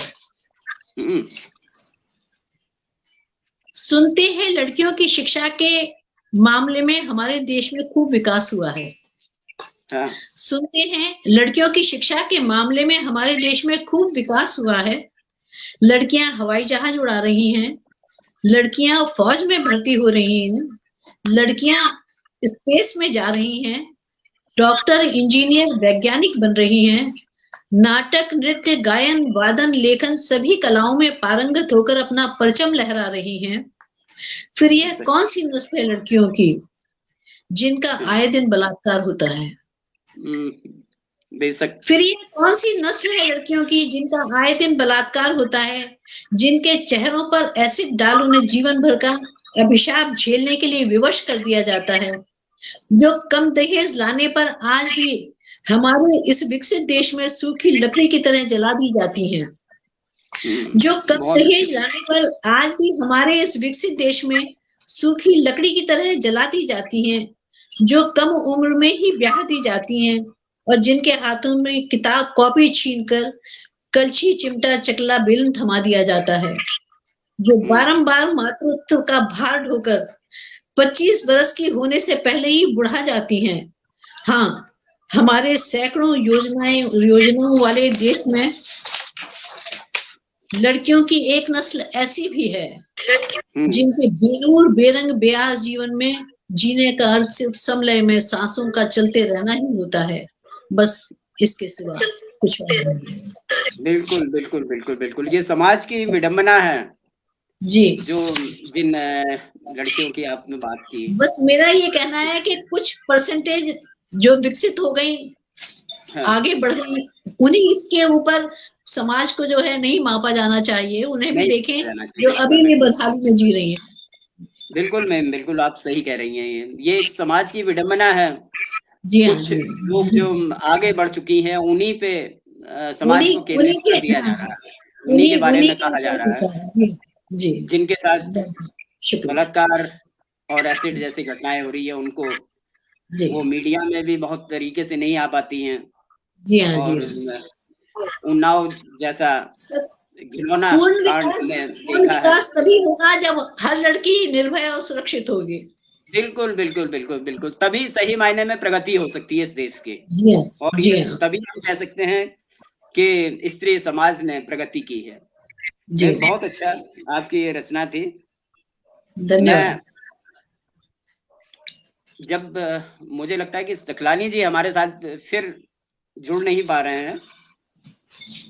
सुनते हैं लड़कियों की शिक्षा के मामले में हमारे देश में खूब विकास हुआ है। सुनते हैं लड़कियों की शिक्षा के मामले में हमारे देश में खूब विकास हुआ है। लड़कियां हवाई जहाज उड़ा रही हैं, लड़कियां फौज में भर्ती हो रही हैं, लड़कियां स्पेस में जा रही हैं, डॉक्टर, इंजीनियर, वैज्ञानिक बन रही हैं, नाटक, नृत्य, गायन, वादन, लेखन सभी कलाओं में पारंगत होकर अपना परचम लहरा रही हैं। फिर यह कौन सी नस्ल है लड़कियों की जिनका आए दिन बलात्कार होता है? बेशक। फिर ये कौन सी नस्ल है लड़कियों की जिनका आए दिन बलात्कार होता है, जिनके चेहरों पर एसिड डाल उन्हें जीवन भर का अभिशाप झेलने के लिए विवश कर दिया जाता है, जो कम दहेज लाने पर आज भी हमारे इस विकसित देश में सूखी लकड़ी की तरह जला दी जाती हैं, जो कम दहेज लाने पर आज भी हमारे इस विकसित देश में सूखी लकड़ी की तरह जला दी जाती हैं, जो कम उम्र में ही ब्याह दी जाती हैं और जिनके हाथों में किताब कॉपी छीनकर कलछी, चिमटा, चकला, बेलन थमा दिया जाता है, जो बारंबार मातृत्व का भार ढोकर 25 बरस की होने से पहले ही बुढ़ा जाती हैं। हाँ, हमारे सैकड़ों योजनाओं वाले देश में लड़कियों की एक नस्ल ऐसी भी है जिनके बेनूर बेरंग बेआस जीवन में जीने का अर्थ सिर्फ समलय में सांसों का चलते रहना ही होता है, बस इसके सिवा कुछ नहीं। बिल्कुल बिल्कुल बिल्कुल बिल्कुल, ये समाज की विडंबना है जी, जो जिन लड़कियों की आपने बात की। बस मेरा ये कहना है कि कुछ परसेंटेज जो विकसित हो गई, आगे बढ़ गई, उन्हीं इसके ऊपर समाज को जो है नहीं मापा जाना चाहिए, उन्हें भी देखें जो अभी भी बदहाली में जी रही है। बिल्कुल मैम, बिल्कुल आप सही कह रही हैं, ये एक समाज की विडंबना है। जी कुछ लोग जो आगे बढ़ चुकी हैं उन्हीं पे समाज को केंद्रित कर दिया जा रहा है, उन्हीं के बारे में कहा जा रहा है, जिनके साथ बलात्कार और एसिड जैसी घटनाएं हो रही है, उनको वो मीडिया में भी बहुत तरीके से नहीं आ पाती हैं। जी हाँ, और उन्नाव जैसा घिनौना कांड में देखा है। तभी होगा जब हर लड़की निर्भय और सुरक्षित होगी। बिल्कुल बिल्कुल बिल्कुल बिल्कुल, तभी सही मायने में प्रगति हो सकती है इस देश की। और तभी हम कह सकते हैं कि स्त्री समाज ने प्रगति की है। बहुत अच्छा आपकी ये रचना थी, धन्यवाद। जब मुझे लगता है कि सकलानी जी हमारे साथ फिर जुड़ नहीं पा रहे हैं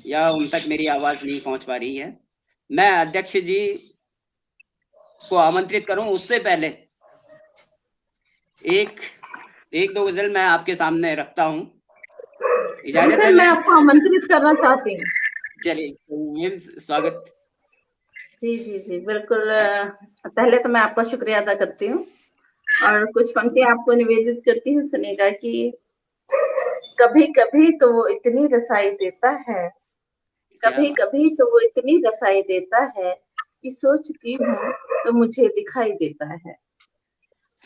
या उन तक मेरी आवाज नहीं पहुंच पा रही है, मैं अध्यक्ष जी को आमंत्रित करूं उससे पहले एक दो गजल मैं आपके सामने रखता हूं, इजाजत है? मैं आपको आमंत्रित करना चाहती हूँ। चलिए, स्वागत। जी जी जी बिल्कुल। पहले तो मैं आपका शुक्रिया अदा करती हूँ और कुछ पंक्तियां आपको निवेदित करती हूँ, सुनिएगा कि कभी कभी तो वो इतनी रसाई देता है, कभी कभी तो वो इतनी रसाई देता है कि सोचती हूँ तो मुझे दिखाई देता है।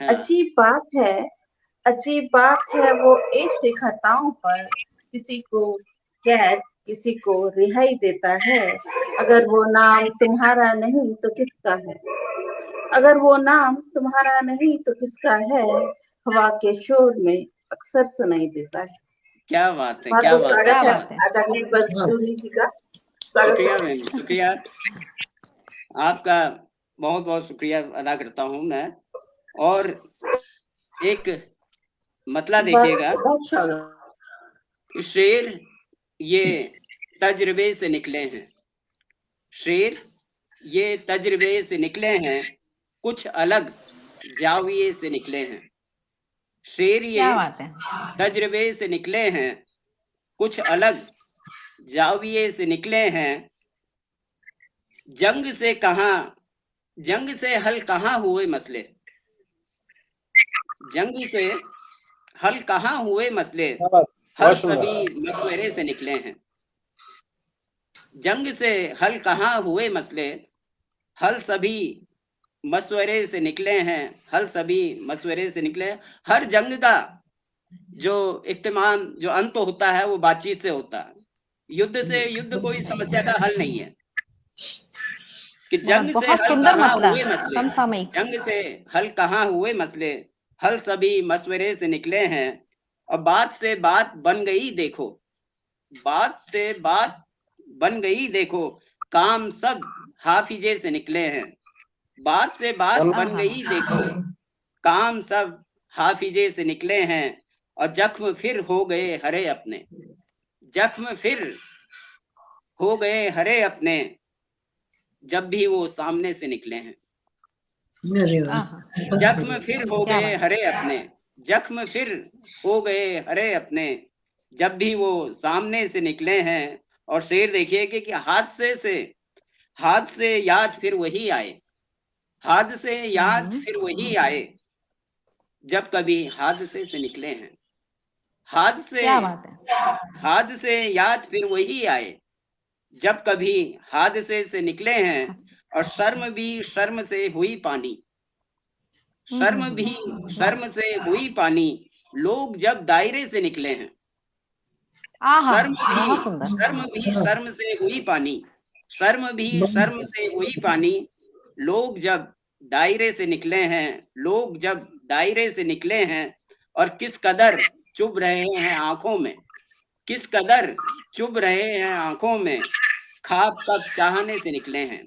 अजीब बात है वो एक सी खताओं पर किसी को कैद किसी को रिहाई देता है। अगर वो नाम तुम्हारा नहीं तो किसका है, अगर वो नाम तुम्हारा नहीं तो किसका है, हवा के शोर में अक्सर सुनाई देता है। क्या बात है, क्या बात है। आदरणीय बद्रुद्दीन जी का शुक्रिया मैम, शुक्रिया आपका, बहुत बहुत शुक्रिया अदा करता हूँ मैं। और एक मतला देखिएगा, शेर ये तजर्बे से निकले हैं, शेर ये तजर्बे से निकले हैं, कुछ अलग जाविये से निकले हैं। शेर ये तजर्बे से निकले हैं, कुछ अलग जाविये से निकले हैं। जंग से हल कहाँ हुए मसले, जंग से हल कहाँ हुए मसले, हल सभी मशवरे से निकले हैं। जंग से हल कहाँ हुए मसले, हल सभी मशवरे से निकले हैं, हल सभी मशवरे से निकले हैं। हर जंग का जो इख्तिमाम, जो अंत होता है वो बातचीत से होता है। युद्ध से, युद्ध कोई समस्या का हल नहीं है। कि जंग से हल कहाँ हुए मसले, जंग से हल कहाँ हुए मसले, हल सभी मशवरे से निकले हैं, और बात से बात बन गई देखो, बात से बात बन गई देखो, काम सब हाफिजे से निकले हैं, बात से बात बन गई देखो, काम सब हाफिजे से निकले हैं, और जख्म फिर हो गए हरे अपने, जख्म फिर हो गए हरे अपने, जब भी वो सामने से निकले हैं, जख्म फिर हो गए हरे अपने, जख्म फिर हो गए हरे अपने, जब भी वो सामने से निकले हैं। और शेर देखिए कि हादसे याद फिर वही आए, हादसे याद फिर वही आए, जब कभी हादसे से निकले हैं, हादसे याद फिर वही आए, जब कभी हादसे से निकले हैं। और शर्म भी शर्म से हुई पानी, शर्म भी शर्म से हुई पानी, लोग जब दायरे से निकले हैं, शर्म भी शर्म से हुई पानी, शर्म भी शर्म से हुई पानी, लोग जब दायरे से निकले हैं, लोग जब दायरे से निकले हैं। और किस कदर चुभ रहे हैं आंखों में, किस कदर चुभ रहे हैं आंखों में, ख्वाब कब चाहने से निकले हैं,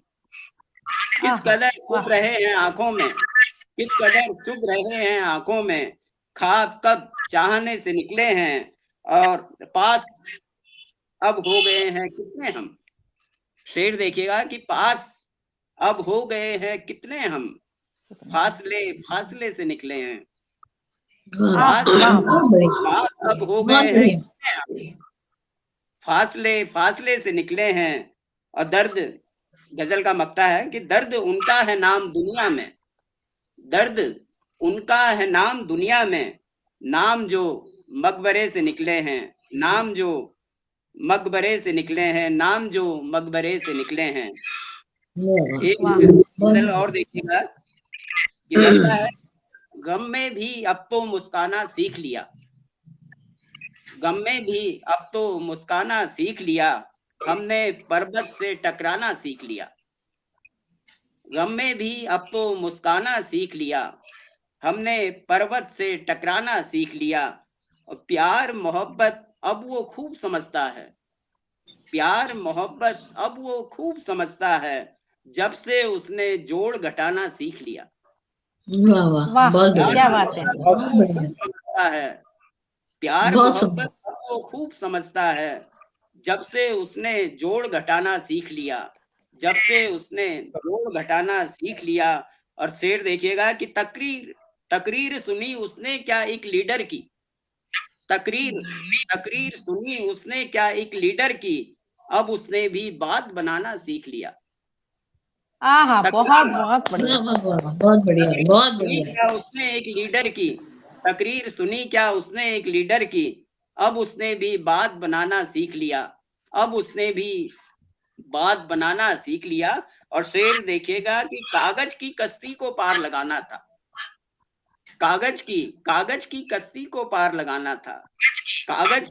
किस कदर चुभ रहे हैं आंखों में, किस कदर चुभ रहे हैं आंखों में, ख्वाब कब चाहने से निकले हैं। और पास अब हो गए हैं कितने हम, शेर देखिएगा कि पास अब हो गए हैं कितने हम, फासले फासले से निकले हैं, पास अब हो गए हैं कितने हम, फासले फासले से निकले हैं। और दर्द, गजल का मक्ता है कि दर्द उनका है नाम दुनिया में, दर्द उनका है नाम दुनिया में, नाम जो मकबरे से निकले हैं, नाम जो मकबरे से निकले हैं, नाम जो मकबरे से निकले हैं। एक गजल और देखिएगा कि लगता है गम में भी अब तो मुस्काना सीख लिया, गम में भी अब तो मुस्काना सीख लिया, हमने पर्वत से टकराना सीख लिया, गम में भी अब तो मुस्काना सीख लिया, हमने पर्वत से टकराना सीख लिया। और प्यार मोहब्बत अब वो खूब समझता है, प्यार मोहब्बत अब वो खूब समझता है, जब से उसने जोड़ घटाना सीख लिया, क्या बात है, समझता है, प्यार मोहब्बत अब वो खूब समझता है, जब से उसने जोड़ घटाना सीख लिया, जब से उसने जोड़ घटाना सीख लिया। और शेर देखिएगा कि तकरीर सुनी उसने क्या एक लीडर की, तकरीर सुनी उसने क्या एक लीडर की, अब उसने भी बात बनाना सीख लिया। बहुत बढ़िया, बहुत बढ़िया, बहुत बढ़िया। क्या उसने एक लीडर की, तकरीर सुनी क्या उसने एक लीडर की, अब उसने भी बात बनाना सीख लिया, अब उसने भी बात बनाना सीख लिया। और शेर देखिएगा कि कागज की कश्ती को पार लगाना था, कागज की कश्ती को पार लगाना था, कागज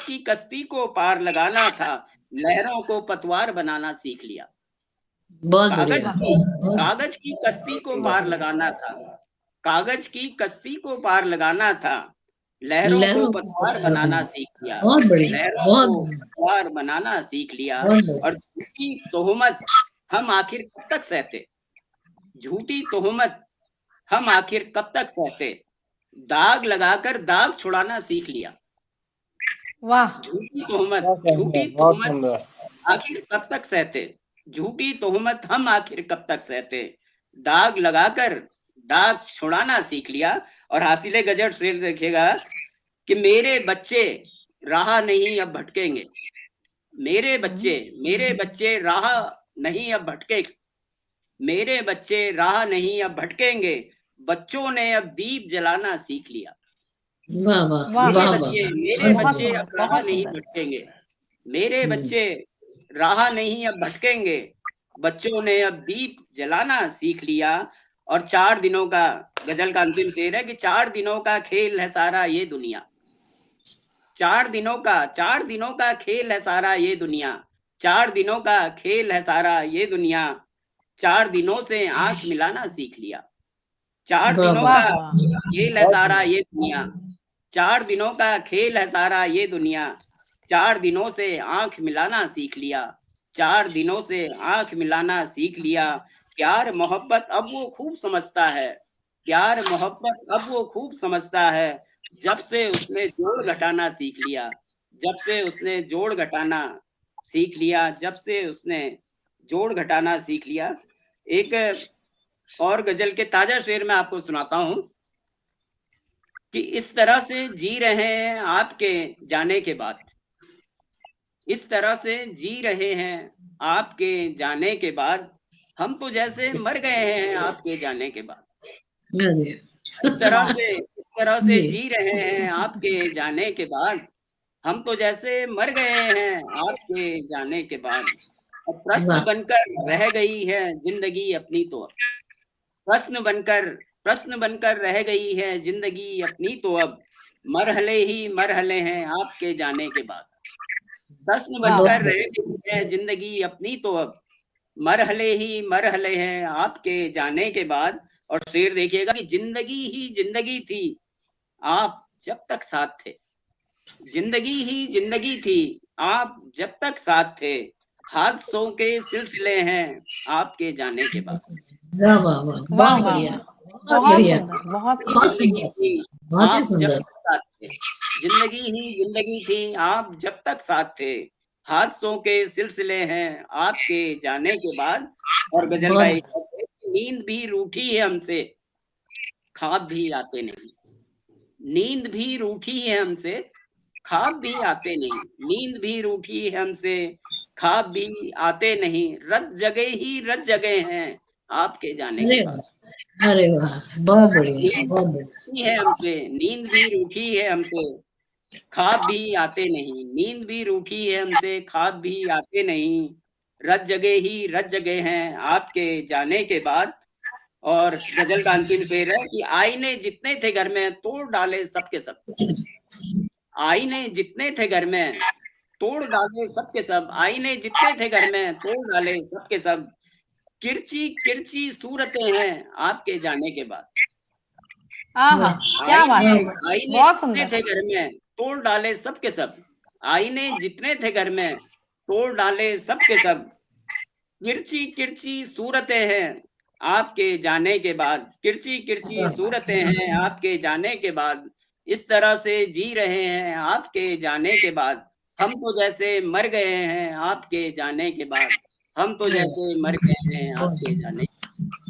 की कश्ती को पार लगाना था, लहरों को पतवार बनाना सीख लिया, कागज की कश्ती को पार लगाना था, कागज की कश्ती को पार लगाना था, लहरों को पतवार बनाना सीख लिया, लहरों को पतवार बनाना सीख लिया। और झूठी तोहमत हम आखिर कब तक सहते, झूठी तोहमत हम आखिर कब तक सहते, दाग लगाकर दाग छुड़ाना सीख लिया, वाह, झूठी तोहमत आखिर कब तक सहते, झूठी तोहमत हम आखिर कब तक सहते, दाग लगाकर दाग छुड़ाना सीख लिया। और हासिले गजब शेर देखिएगा कि मेरे बच्चे राह नहीं अब भटकेंगे, मेरे बच्चे राह नहीं अब भटकेंगे, मेरे बच्चे राह नहीं अब भटकेंगे, बच्चों ने अब दीप जलाना सीख लिया, मेरे बच्चे अब राह नहीं भटकेंगे, मेरे बच्चे राह नहीं अब भटकेंगे, बच्चों ने अब दीप जलाना सीख लिया। और 4 दिनों का, गजल का अंतिम शेर है कि 4 दिनों का खेल है सारा ये दुनिया, 4 दिनों का खेल है सारा ये दुनिया, 4 दिनों का खेल है सारा ये दुनिया, 4 दिनों से आंख मिलाना सीख लिया। 4 दिनों का खेल है सारा ये दुनिया, 4 दिनों का खेल है सारा ये दुनिया, 4 दिनों से आंख मिलाना सीख लिया, 4 दिनों से आंख मिलाना सीख लिया। प्यार मोहब्बत अब वो खूब समझता है, प्यार मोहब्बत अब वो खूब समझता है, जब से उसने जोड़ घटाना सीख लिया, जब से उसने जोड़ घटाना सीख लिया, जब से उसने जोड़ घटाना सीख लिया। एक और गजल के ताजा शेर में आपको सुनाता हूं कि इस तरह से जी रहे हैं आपके जाने के बाद, इस तरह से जी रहे हैं आपके जाने के बाद, हम तो जैसे मर गए हैं आपके जाने के बाद। इस तरह से जी रहे हैं आपके जाने के बाद, हम तो जैसे मर गए हैं आपके जाने के बाद। और प्रश्न बनकर रह गई है जिंदगी अपनी तो अब, प्रश्न बनकर रह गई है जिंदगी अपनी तो अब, मरहले ही मरहले हैं आपके जाने के बाद। प्रश्न बनकर रह गई है जिंदगी अपनी तो अब, मरहले ही मरहले हैं आपके जाने के बाद। और शेर देखिएगा कि जिंदगी ही जिंदगी थी आप जब तक साथ थे, जिंदगी ही जिंदगी थी आप जब तक साथ थे, हादसों के सिलसिले हैं आपके जाने के बाद। बहुत बढ़िया, जिंदगी ही जिंदगी थी आप जब तक साथ थे, हादसों के सिलसिले हैं आपके जाने के बाद। और गजल का एक नींद भी रूठी है हमसे ख्वाब भी आते नहीं, नींद भी रूठी है हमसे ख्वाब भी आते नहीं, नींद भी रूठी है हमसे ख्वाब भी आते नहीं, रत जगह ही रत जगह हैं आपके जाने के बाद। अरे वाह, बहुत बढ़िया, बहुत बढ़िया है हमसे, नींद भी रूठी है हमसे ख्वाब भी आते नहीं, नींद भी रूठी है हमसे ख्वाब भी आते नहीं, रत जगह ही रत जगह हैं आपके जाने के बाद। और गजल का अंतिम शेर है कि आईने जितने थे घर में तोड़ डाले सबके सब, आईने जितने थे घर में तोड़ डाले सबके सब, आईने जितने थे घर में तोड़ डाले सबके सब, किरची किरची सूरतें हैं आपके जाने के बाद। क्या बात है, बहुत सुंदर। थे घर में तोड़ डाले सबके सब, आईने जितने थे घर में तोड़ डाले सबके सब, किरची किरची सूरतें हैं आपके जाने के बाद, किरची किरची सूरतें हैं आपके जाने के बाद, इस तरह से जी रहे हैं आपके जाने के बाद, हम तो जैसे मर गए हैं आपके जाने के बाद, हम तो जैसे मर गए हैं आपके जाने।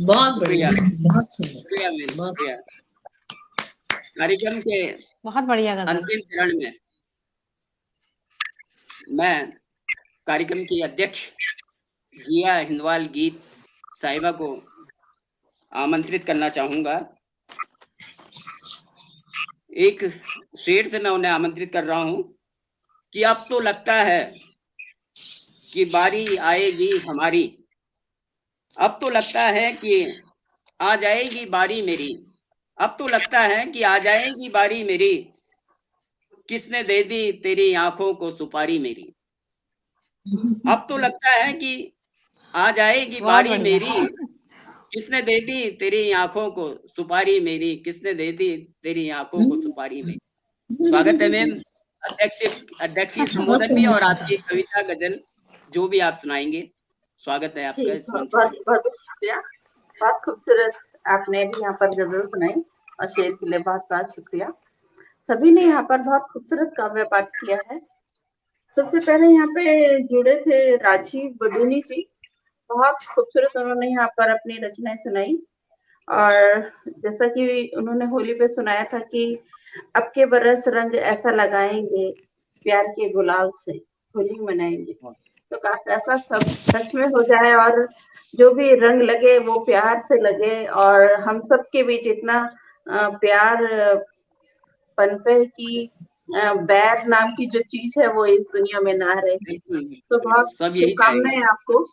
बहुत बढ़िया, बहुत शुक्रिया। कार्यक्रम के बहुत बढ़िया अंतिम चरण में मैं कार्यक्रम की अध्यक्ष जिया हिंदवाल गीत साहिबा को आमंत्रित करना चाहूंगा। एक शेर से मैं उन्हें आमंत्रित कर रहा हूं कि अब तो लगता है कि बारी आएगी हमारी, अब तो लगता है कि आ जाएगी बारी मेरी, अब तो लगता है कि आ जाएगी बारी मेरी, किसने दे दी तेरी आंखों को सुपारी मेरी। अब तो लगता है कि आ जाएगी बारी मेरी, किसने दे दी तेरी आंखों को सुपारी मेरी, किसने दे दी तेरी आंखों को सुपारी मेरी। स्वागत है मैम, अध्यक्षीय संबोधन भी और आपकी कविता गजल जो भी आप सुनाएंगे, स्वागत है आपका इस मंच पर। बहुत शुक्रिया, बहुत खूबसूरत आपने भी यहाँ पर गजल सुनाई और शेर के लिए बहुत बहुत शुक्रिया। सभी ने यहाँ पर बहुत खूबसूरत काव्य पाठ किया है। सबसे पहले यहाँ पे जुड़े थे राजीव बडूनी जी, बहुत खूबसूरत उन्होंने यहाँ पर अपनी रचनाएं सुनाई। और जैसा कि उन्होंने होली पे सुनाया था कि अब के बरस रंग ऐसा लगाएंगे प्यार के गुलाल से होली मनाएंगे, तो ऐसा सब सच में हो जाए और जो भी रंग लगे वो प्यार से लगे और हम सब के बीच इतना प्यार पनपे की बैर नाम की जो चीज है वो इस दुनिया में ना रहे। तो बहुत शुभकामनाएं आपको,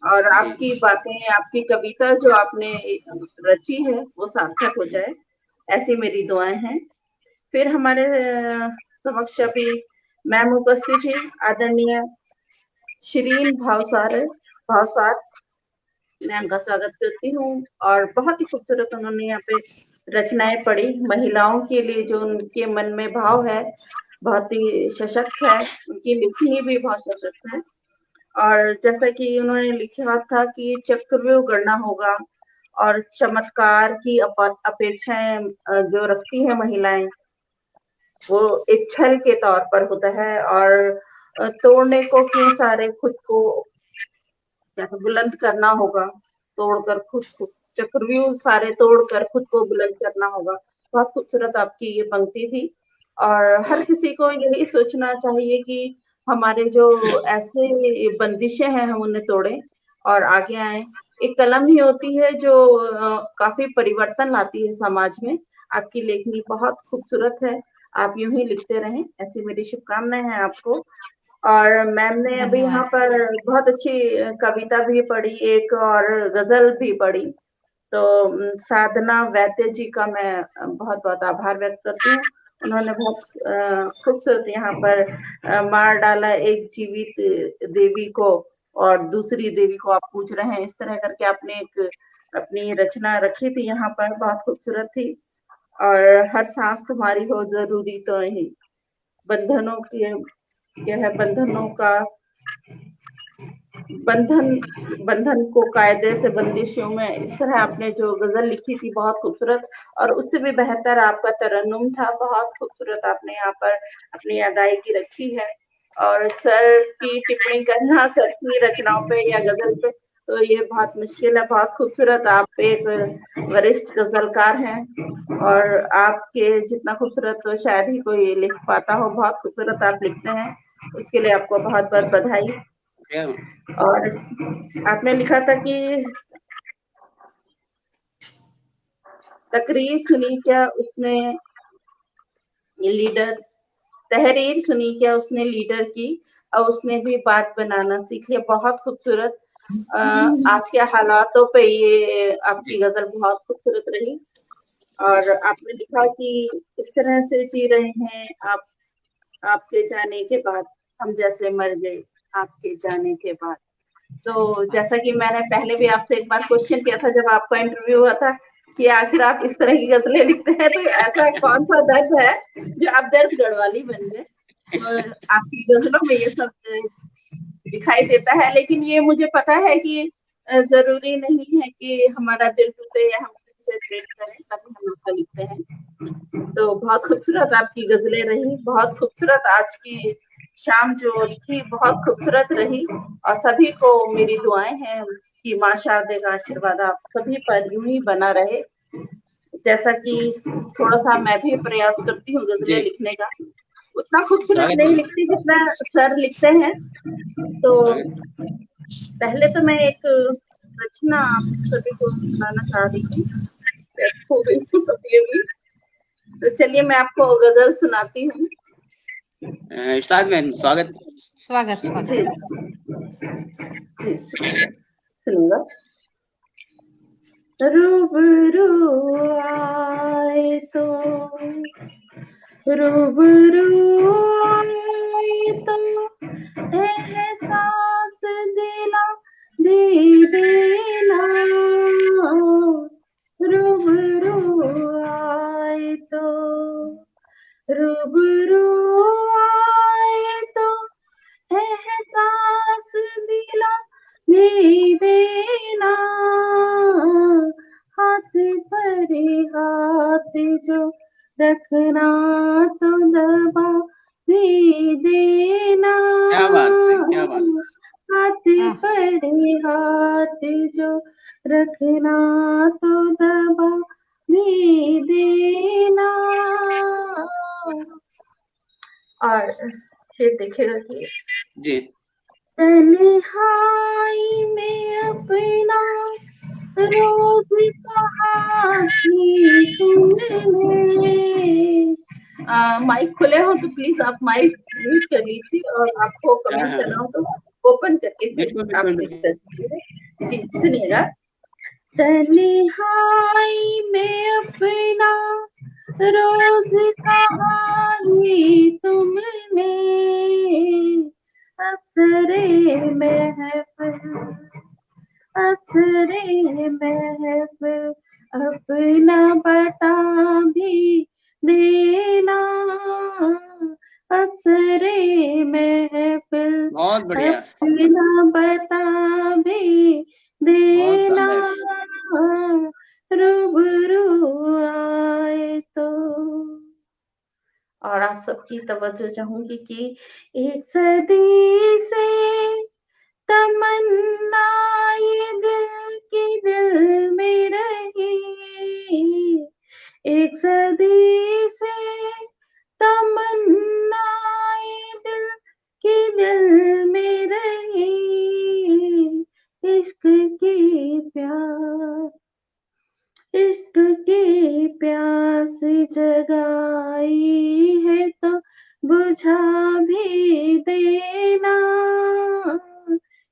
और आपकी बातें, आपकी कविता जो आपने रची है वो सार्थक हो जाए, ऐसी मेरी दुआएं हैं। फिर हमारे समक्ष अभी मैम उपस्थित थी, आदरणीय शिरीन भावसार, मैं उनका स्वागत करती हूँ। और बहुत ही खूबसूरत उन्होंने यहाँ पे रचनाएं पढ़ी, महिलाओं के लिए जो उनके मन में भाव है बहुत ही सशक्त है, उनकी लिखनी भी बहुत सशक्त है। और जैसा कि उन्होंने लिखा था कि चक्रव्यूह गढ़ना होगा और चमत्कार की अपेक्षाएं जो रखती है महिलाएं, वो एक छल के तौर पर होता है। और तोड़ने को क्यों सारे खुद को बुलंद करना होगा, तोड़कर खुद को, चक्रव्यूह सारे तोड़कर खुद को बुलंद करना होगा। बहुत खूबसूरत आपकी ये पंक्ति थी। और हर किसी को यही सोचना चाहिए कि हमारे जो ऐसे बंदिशें हैं हम उन्हें तोड़ें और आगे आए। एक कलम ही होती है जो काफी परिवर्तन लाती है समाज में। आपकी लेखनी बहुत खूबसूरत है, आप यूं ही लिखते रहें, ऐसी मेरी शुभकामनाएं हैं आपको। और मैम ने अभी यहाँ पर बहुत अच्छी कविता भी पढ़ी, एक और गजल भी पढ़ी। तो साधना वैद्य जी का मैं बहुत बहुत आभार व्यक्त करती हूँ। उन्होंने बहुत खूबसूरत यहाँ पर मार डाला एक जीवित देवी को और दूसरी देवी को आप पूछ रहे हैं, इस तरह करके आपने एक अपनी रचना रखी थी यहाँ पर, बहुत खूबसूरत थी। और हर सांस तुम्हारी हो जरूरी तो नहीं, बंधनों के यह है, बंधनों का बंधन को कायदे से बंदिशों में, इस तरह आपने जो गजल लिखी थी बहुत खूबसूरत। और उससे भी बेहतर आपका तरन्नुम था, बहुत खूबसूरत आपने यहाँ पर अपनी अदायगी रखी है। और सर की टिप्पणी करना सर की रचनाओं पे या गजल पे तो ये बहुत मुश्किल है। बहुत खूबसूरत, आप एक वरिष्ठ गजलकार हैं और आपके जितना खूबसूरत तो शायद ही कोई लिख पाता हो। बहुत खूबसूरत आप लिखते हैं, उसके लिए आपको बहुत बहुत बधाई। और आपने लिखा था कि तकरीर सुनी क्या उसने लीडर, तहरीर सुनी क्या उसने लीडर की, और उसने भी बात बनाना सीख लिया। बहुत खूबसूरत। आज के हालातों पे ये आपकी गजल बहुत खूबसूरत रही। और आपने लिखा कि इस तरह से जी रहे हैं आप, आपके जाने के बाद हम जैसे मर गए आपके जाने के बाद। तो जैसा कि मैंने पहले भी आपसे एक बार क्वेश्चन किया था जब आपका इंटरव्यू हुआ था कि आखिर आप इस तरह की गजलें लिखते हैं, तो ऐसा कौन सा दर्द है जो आप दर्द गढ़वाली बन गए। तो आपकी गजलों में ये सब दिखाई देता है, लेकिन ये मुझे पता है कि जरूरी नहीं है कि हमारा दिल टूटे या हम किसी से प्रेम करें तभी हम ऐसा लिखते हैं। तो बहुत खूबसूरत आपकी गजलें रही, बहुत खूबसूरत आज की शाम जो थी बहुत खूबसूरत रही। और सभी को मेरी दुआएं हैं कि माँ शारदे का आशीर्वाद आप सभी पर यूं ही बना रहे। जैसा कि थोड़ा सा मैं भी प्रयास करती हूँ गजलें लिखने का, उतना खूबसूरत नहीं लिखती जितना सर लिखते हैं। तो पहले तो मैं एक रचना आप सभी को सुनाना चाह रही हूँ, तो चलिए मैं आपको गजल सुनाती हूँ। इरशाद मैम स्वागत। स्वागत जी सुनूंगा। रूबरू आए तो, रूबरू आए तो एहसास दिला दे देना, रूबरू आए तो, रूबरू आए तो एहसास दिला दे देना, हाथ पर हाथ जो रखना तो दबा दे देना, क्या बात है, क्या बात। हाथ पर हाथ जो रखना तो दबा दे देना। और फिर देखिएगा कि जी तन्हाई में अपना रोज कहा कि तुमने, माइक खुले हो तो प्लीज आप माइक म्यूट कर लीजिए और आपको कमेंट करना हो तो ओपन करके फिर आप कर दीजिए। जी सुनिएगा। तन्हाई में अपना रोज कहानी तुमने, अक्सरे महफिल आप सबकी तवज्जो चाहूंगी कि एक सदी से तमन्ना ये दिल की दिल में रही, एक सदी से तमन्ना ये दिल की दिल में रही, इश्क की प्यास, इश्क की प्यास जगाई है तो बुझा भी देना,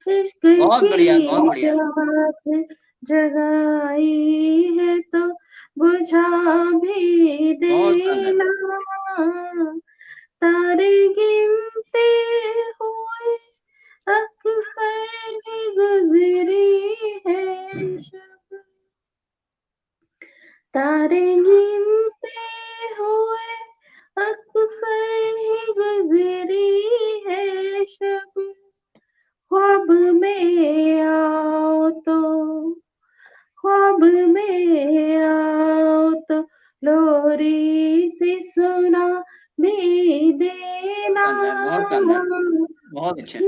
इश्क की प्यास जगाई है तो बुझा भी देना, तारे गिनते हुए अक्सर ही गुजरी है शब, तारे गिनते हुए अक्सर ही गुजरी है शब, ख्वाब में आओ तो, ख्वाब में आओ तो लोरी सी सुना भी देना, बहुत अच्छा,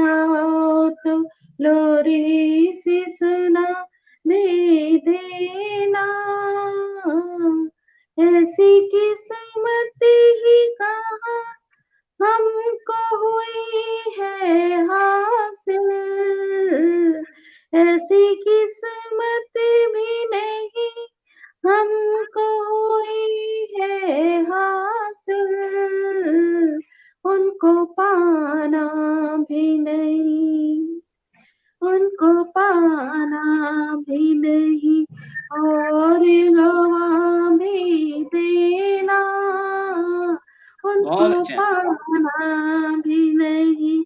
आओ तो लोरी सी सुना भी देना, ऐसी किस्मत ही कहाँ हमको हुई है हासिल, ऐसी किस्मत भी नहीं हमको हुई है हासिल, उनको पाना भी नहीं, उनको पाना भी नहीं और गवा भी देना, उनको पाना भी नहीं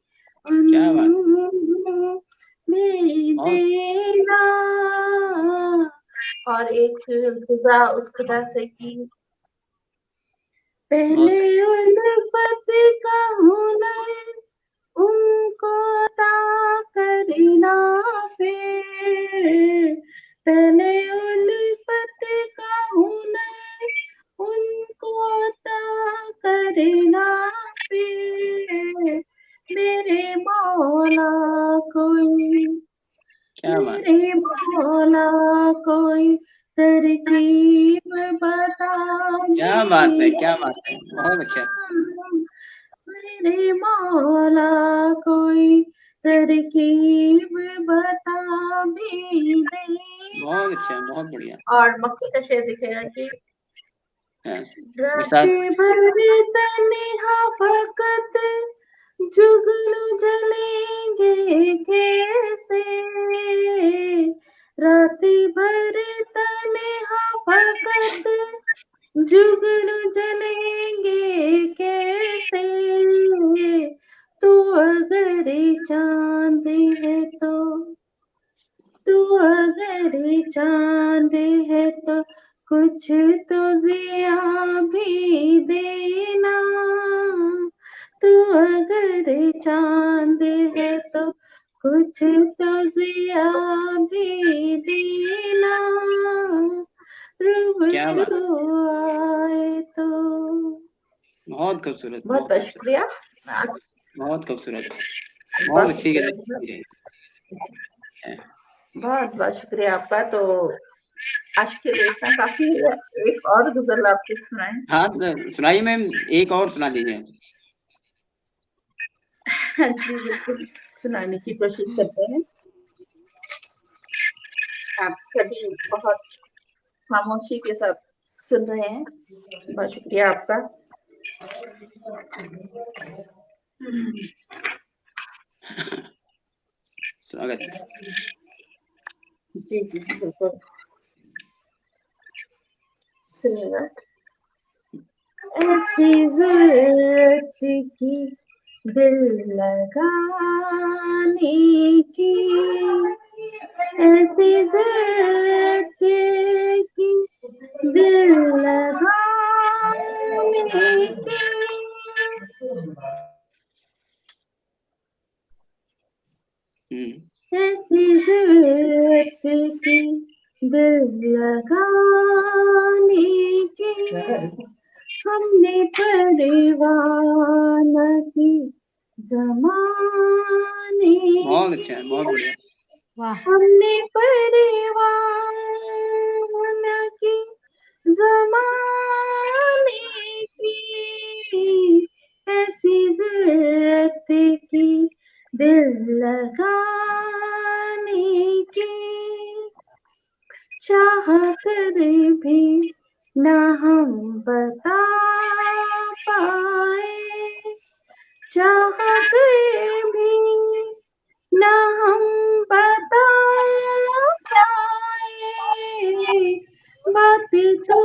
भी देना। और एक गुजा उस खुदा से की, पहले उल्फत का हुनर उनको अता करना फिर, पहले उल्फत का हुनर उनको अता करना फिर, मेरे मौला कोई, मेरे मौला कोई तरकीब बता, क्या बात है, क्या बात है, बहुत अच्छा, मेरे मौला कोई तरकीब बता भी दे, बहुत अच्छा, बहुत बढ़िया। और मक्खी का शेर दिखेगा कि रात भर तन्हा फकत जुगनू जलेंगे कैसे, रात भर तन्हा फकत जुगनू जलेंगे कैसे, तू अगर चांद है तो, तू अगर चांद है तो कुछ तो जिया भी देना, तू अगर चांद है तो कुछ तो जिया भी देना, रूबरू आए तो। बहुत खूबसूरत, बहुत बहुत शुक्रिया, बहुत खूबसूरत, बहुत अच्छी गजल, बहुत बहुत शुक्रिया आपका। तो आज के लिए इतना काफी है, एक और गजल आपको सुनाएं? हाँ सुनाइए मैम, एक और सुना दीजिए। जी बिल्कुल, सुनाने की कोशिश करते हैं। आप सभी बहुत खामोशी के साथ सुन रहे हैं, बहुत शुक्रिया आपका। स्वागत। जी जी बिल्कुल, सुनिएगा। ऐसी ज़रूरत की दिल लगाने की, ऐसी ज़रूरत की दिल लगाने की, ऐसी ज़रूरत की दिल लगाने की, हमने परवाना की ज़माने बहुत अच्छा है, बहुत बढ़िया। हमने परवाना की ज़माने की, ऐसी ज़रूरत की दिल लगाने की, चाह कर भी ना हम बता पाए, चाह कर भी ना हम बता पाए, बातें तो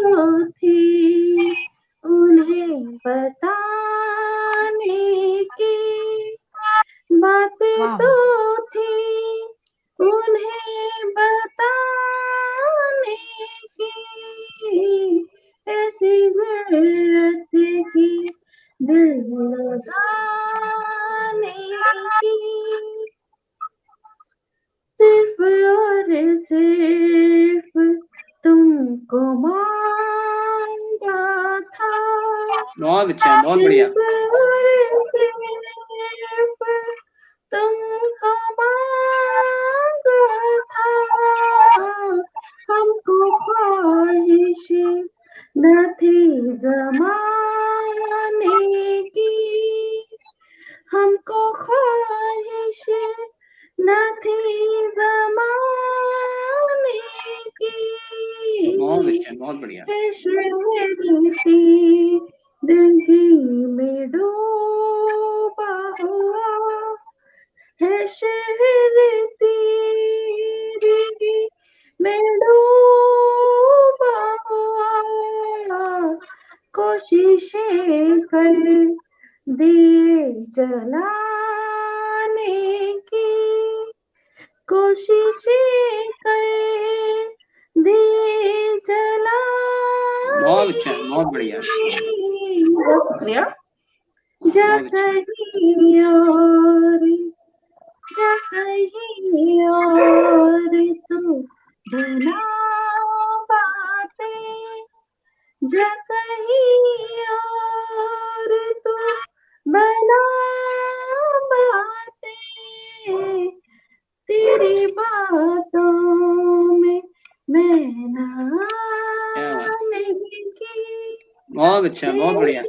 थी उन्हें बताने की, बातें तो थी उन्हें बताने की, ऐसी ज़रूरत की दिल लगाने की, सिर्फ और सिर्फ तुमको मांगा था। बहुत अच्छा, बहुत बढ़िया। सिर्फ तुमको मांगा था, हमको ख्वाहिश न थी ज़माने की, हमको ख्वाहिश न थी ज़माने की, बहुत अच्छा, बहुत बढ़िया। जिंदगी में डूबा हुआ है शहर तेरी में डूबा हुआ, कोशिशें कर दिए जलाने की, कोशिशें कर दिए जलाने। बहुत अच्छा, बहुत बढ़िया। बहुत शुक्रिया। जा कहीं और, जा कहीं और तू बना बातें, जा कहीं और तू बना बातें, तेरी बातों में मैं ना नहीं की, बहुत अच्छा, बहुत बढ़िया।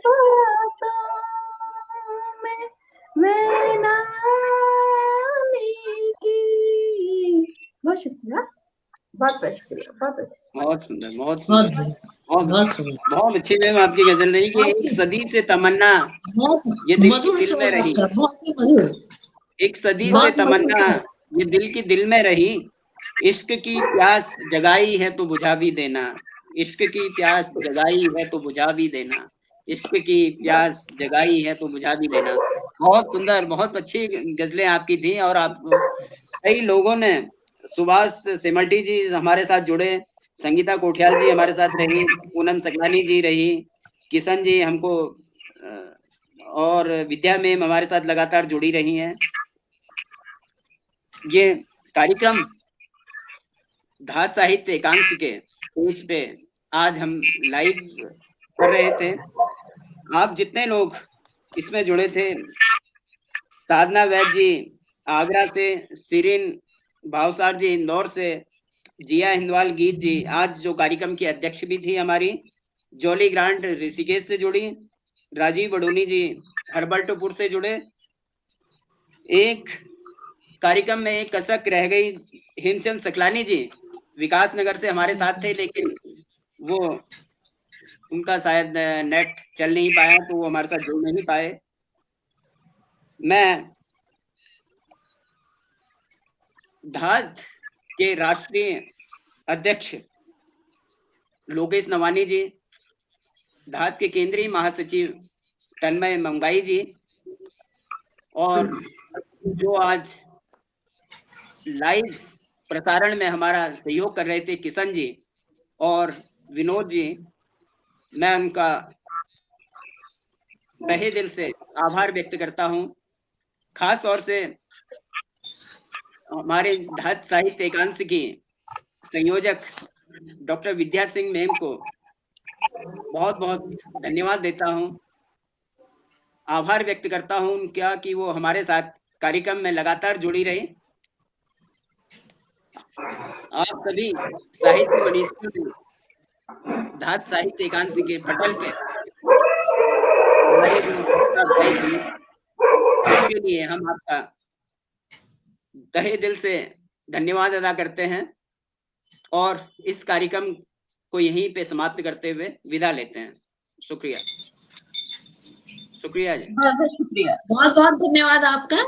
मैं ना नहीं की। बहुत शुक्रिया, बहुत शुक्रिया, बहुत अच्छा। बहुत सुंदर, बहुत सुंदर, बहुत सुंदर, बहुत अच्छी मैम आपकी गजल रही कि एक सदी से तमन्ना ये दिल की दिल में रही, एक सदी से तमन्ना ये दिल की दिल में रही, इश्क की प्यास जगाई है तो बुझा भी देना, इश्क की प्यास जगाई है तो बुझा भी देना, इश्क की प्यास जगाई है तो बुझा भी देना। बहुत सुंदर, बहुत अच्छी गजलें आपकी थी। और आप कई लोगों ने, सुभाष सेमल्टी जी हमारे साथ जुड़े, संगीता कोठियाल जी हमारे साथ रही, पूनम सकलानी जी रही, किशन जी हमको, और विद्या मैम हमारे साथ लगातार जुड़ी रही हैं। ये कार्यक्रम धात साहित्य एकांश के पेज पे आज हम लाइव कर रहे थे। आप जितने लोग इसमें जुड़े थे, साधना वैद्य जी आगरा से, सिरिन भावसार जी इंदौर से, जिया हिंदवाल गीत जी आज जो कार्यक्रम की अध्यक्ष भी थी हमारी, जॉली ग्रांट ऋषिकेश से जुड़ी, राजीव बडोनी जी हर्बर्टपुर से जुड़े। एक कार्यक्रम में एक कसक रह गई, हेमचंद सकलानी जी विकास नगर से हमारे साथ थे, लेकिन वो उनका शायद नेट चल नहीं पाया तो वो हमारे साथ जुड़ नहीं पाए। मैं धात के राष्ट्रीय अध्यक्ष लोकेश नवानी जी, धात के केंद्रीय महासचिव तन्मय मंगाई जी, और जो आज लाइव प्रसारण में हमारा सहयोग कर रहे थे किशन जी और विनोद जी, मैं उनका तहे दिल से आभार व्यक्त करता हूं। खास तौर से हमारे धात साहित्य एकांश की संयोजक डॉक्टर विद्या सिंह मैम को बहुत बहुत धन्यवाद देता हूँ, आभार व्यक्त करता हूँ उनका कि वो हमारे साथ कार्यक्रम में लगातार जुड़ी रही। आप सभी साहित्य मनीषियों ने धात साहित्य एकांश के पटल पे हमारे जो भाई थे, उसके लिए हम आपका तहे दिल से धन्यवाद अदा करते हैं और इस कार्यक्रम को यहीं पे समाप्त करते हुए विदा लेते हैं। शुक्रिया, शुक्रिया जी। बहुत बहुत धन्यवाद आपका।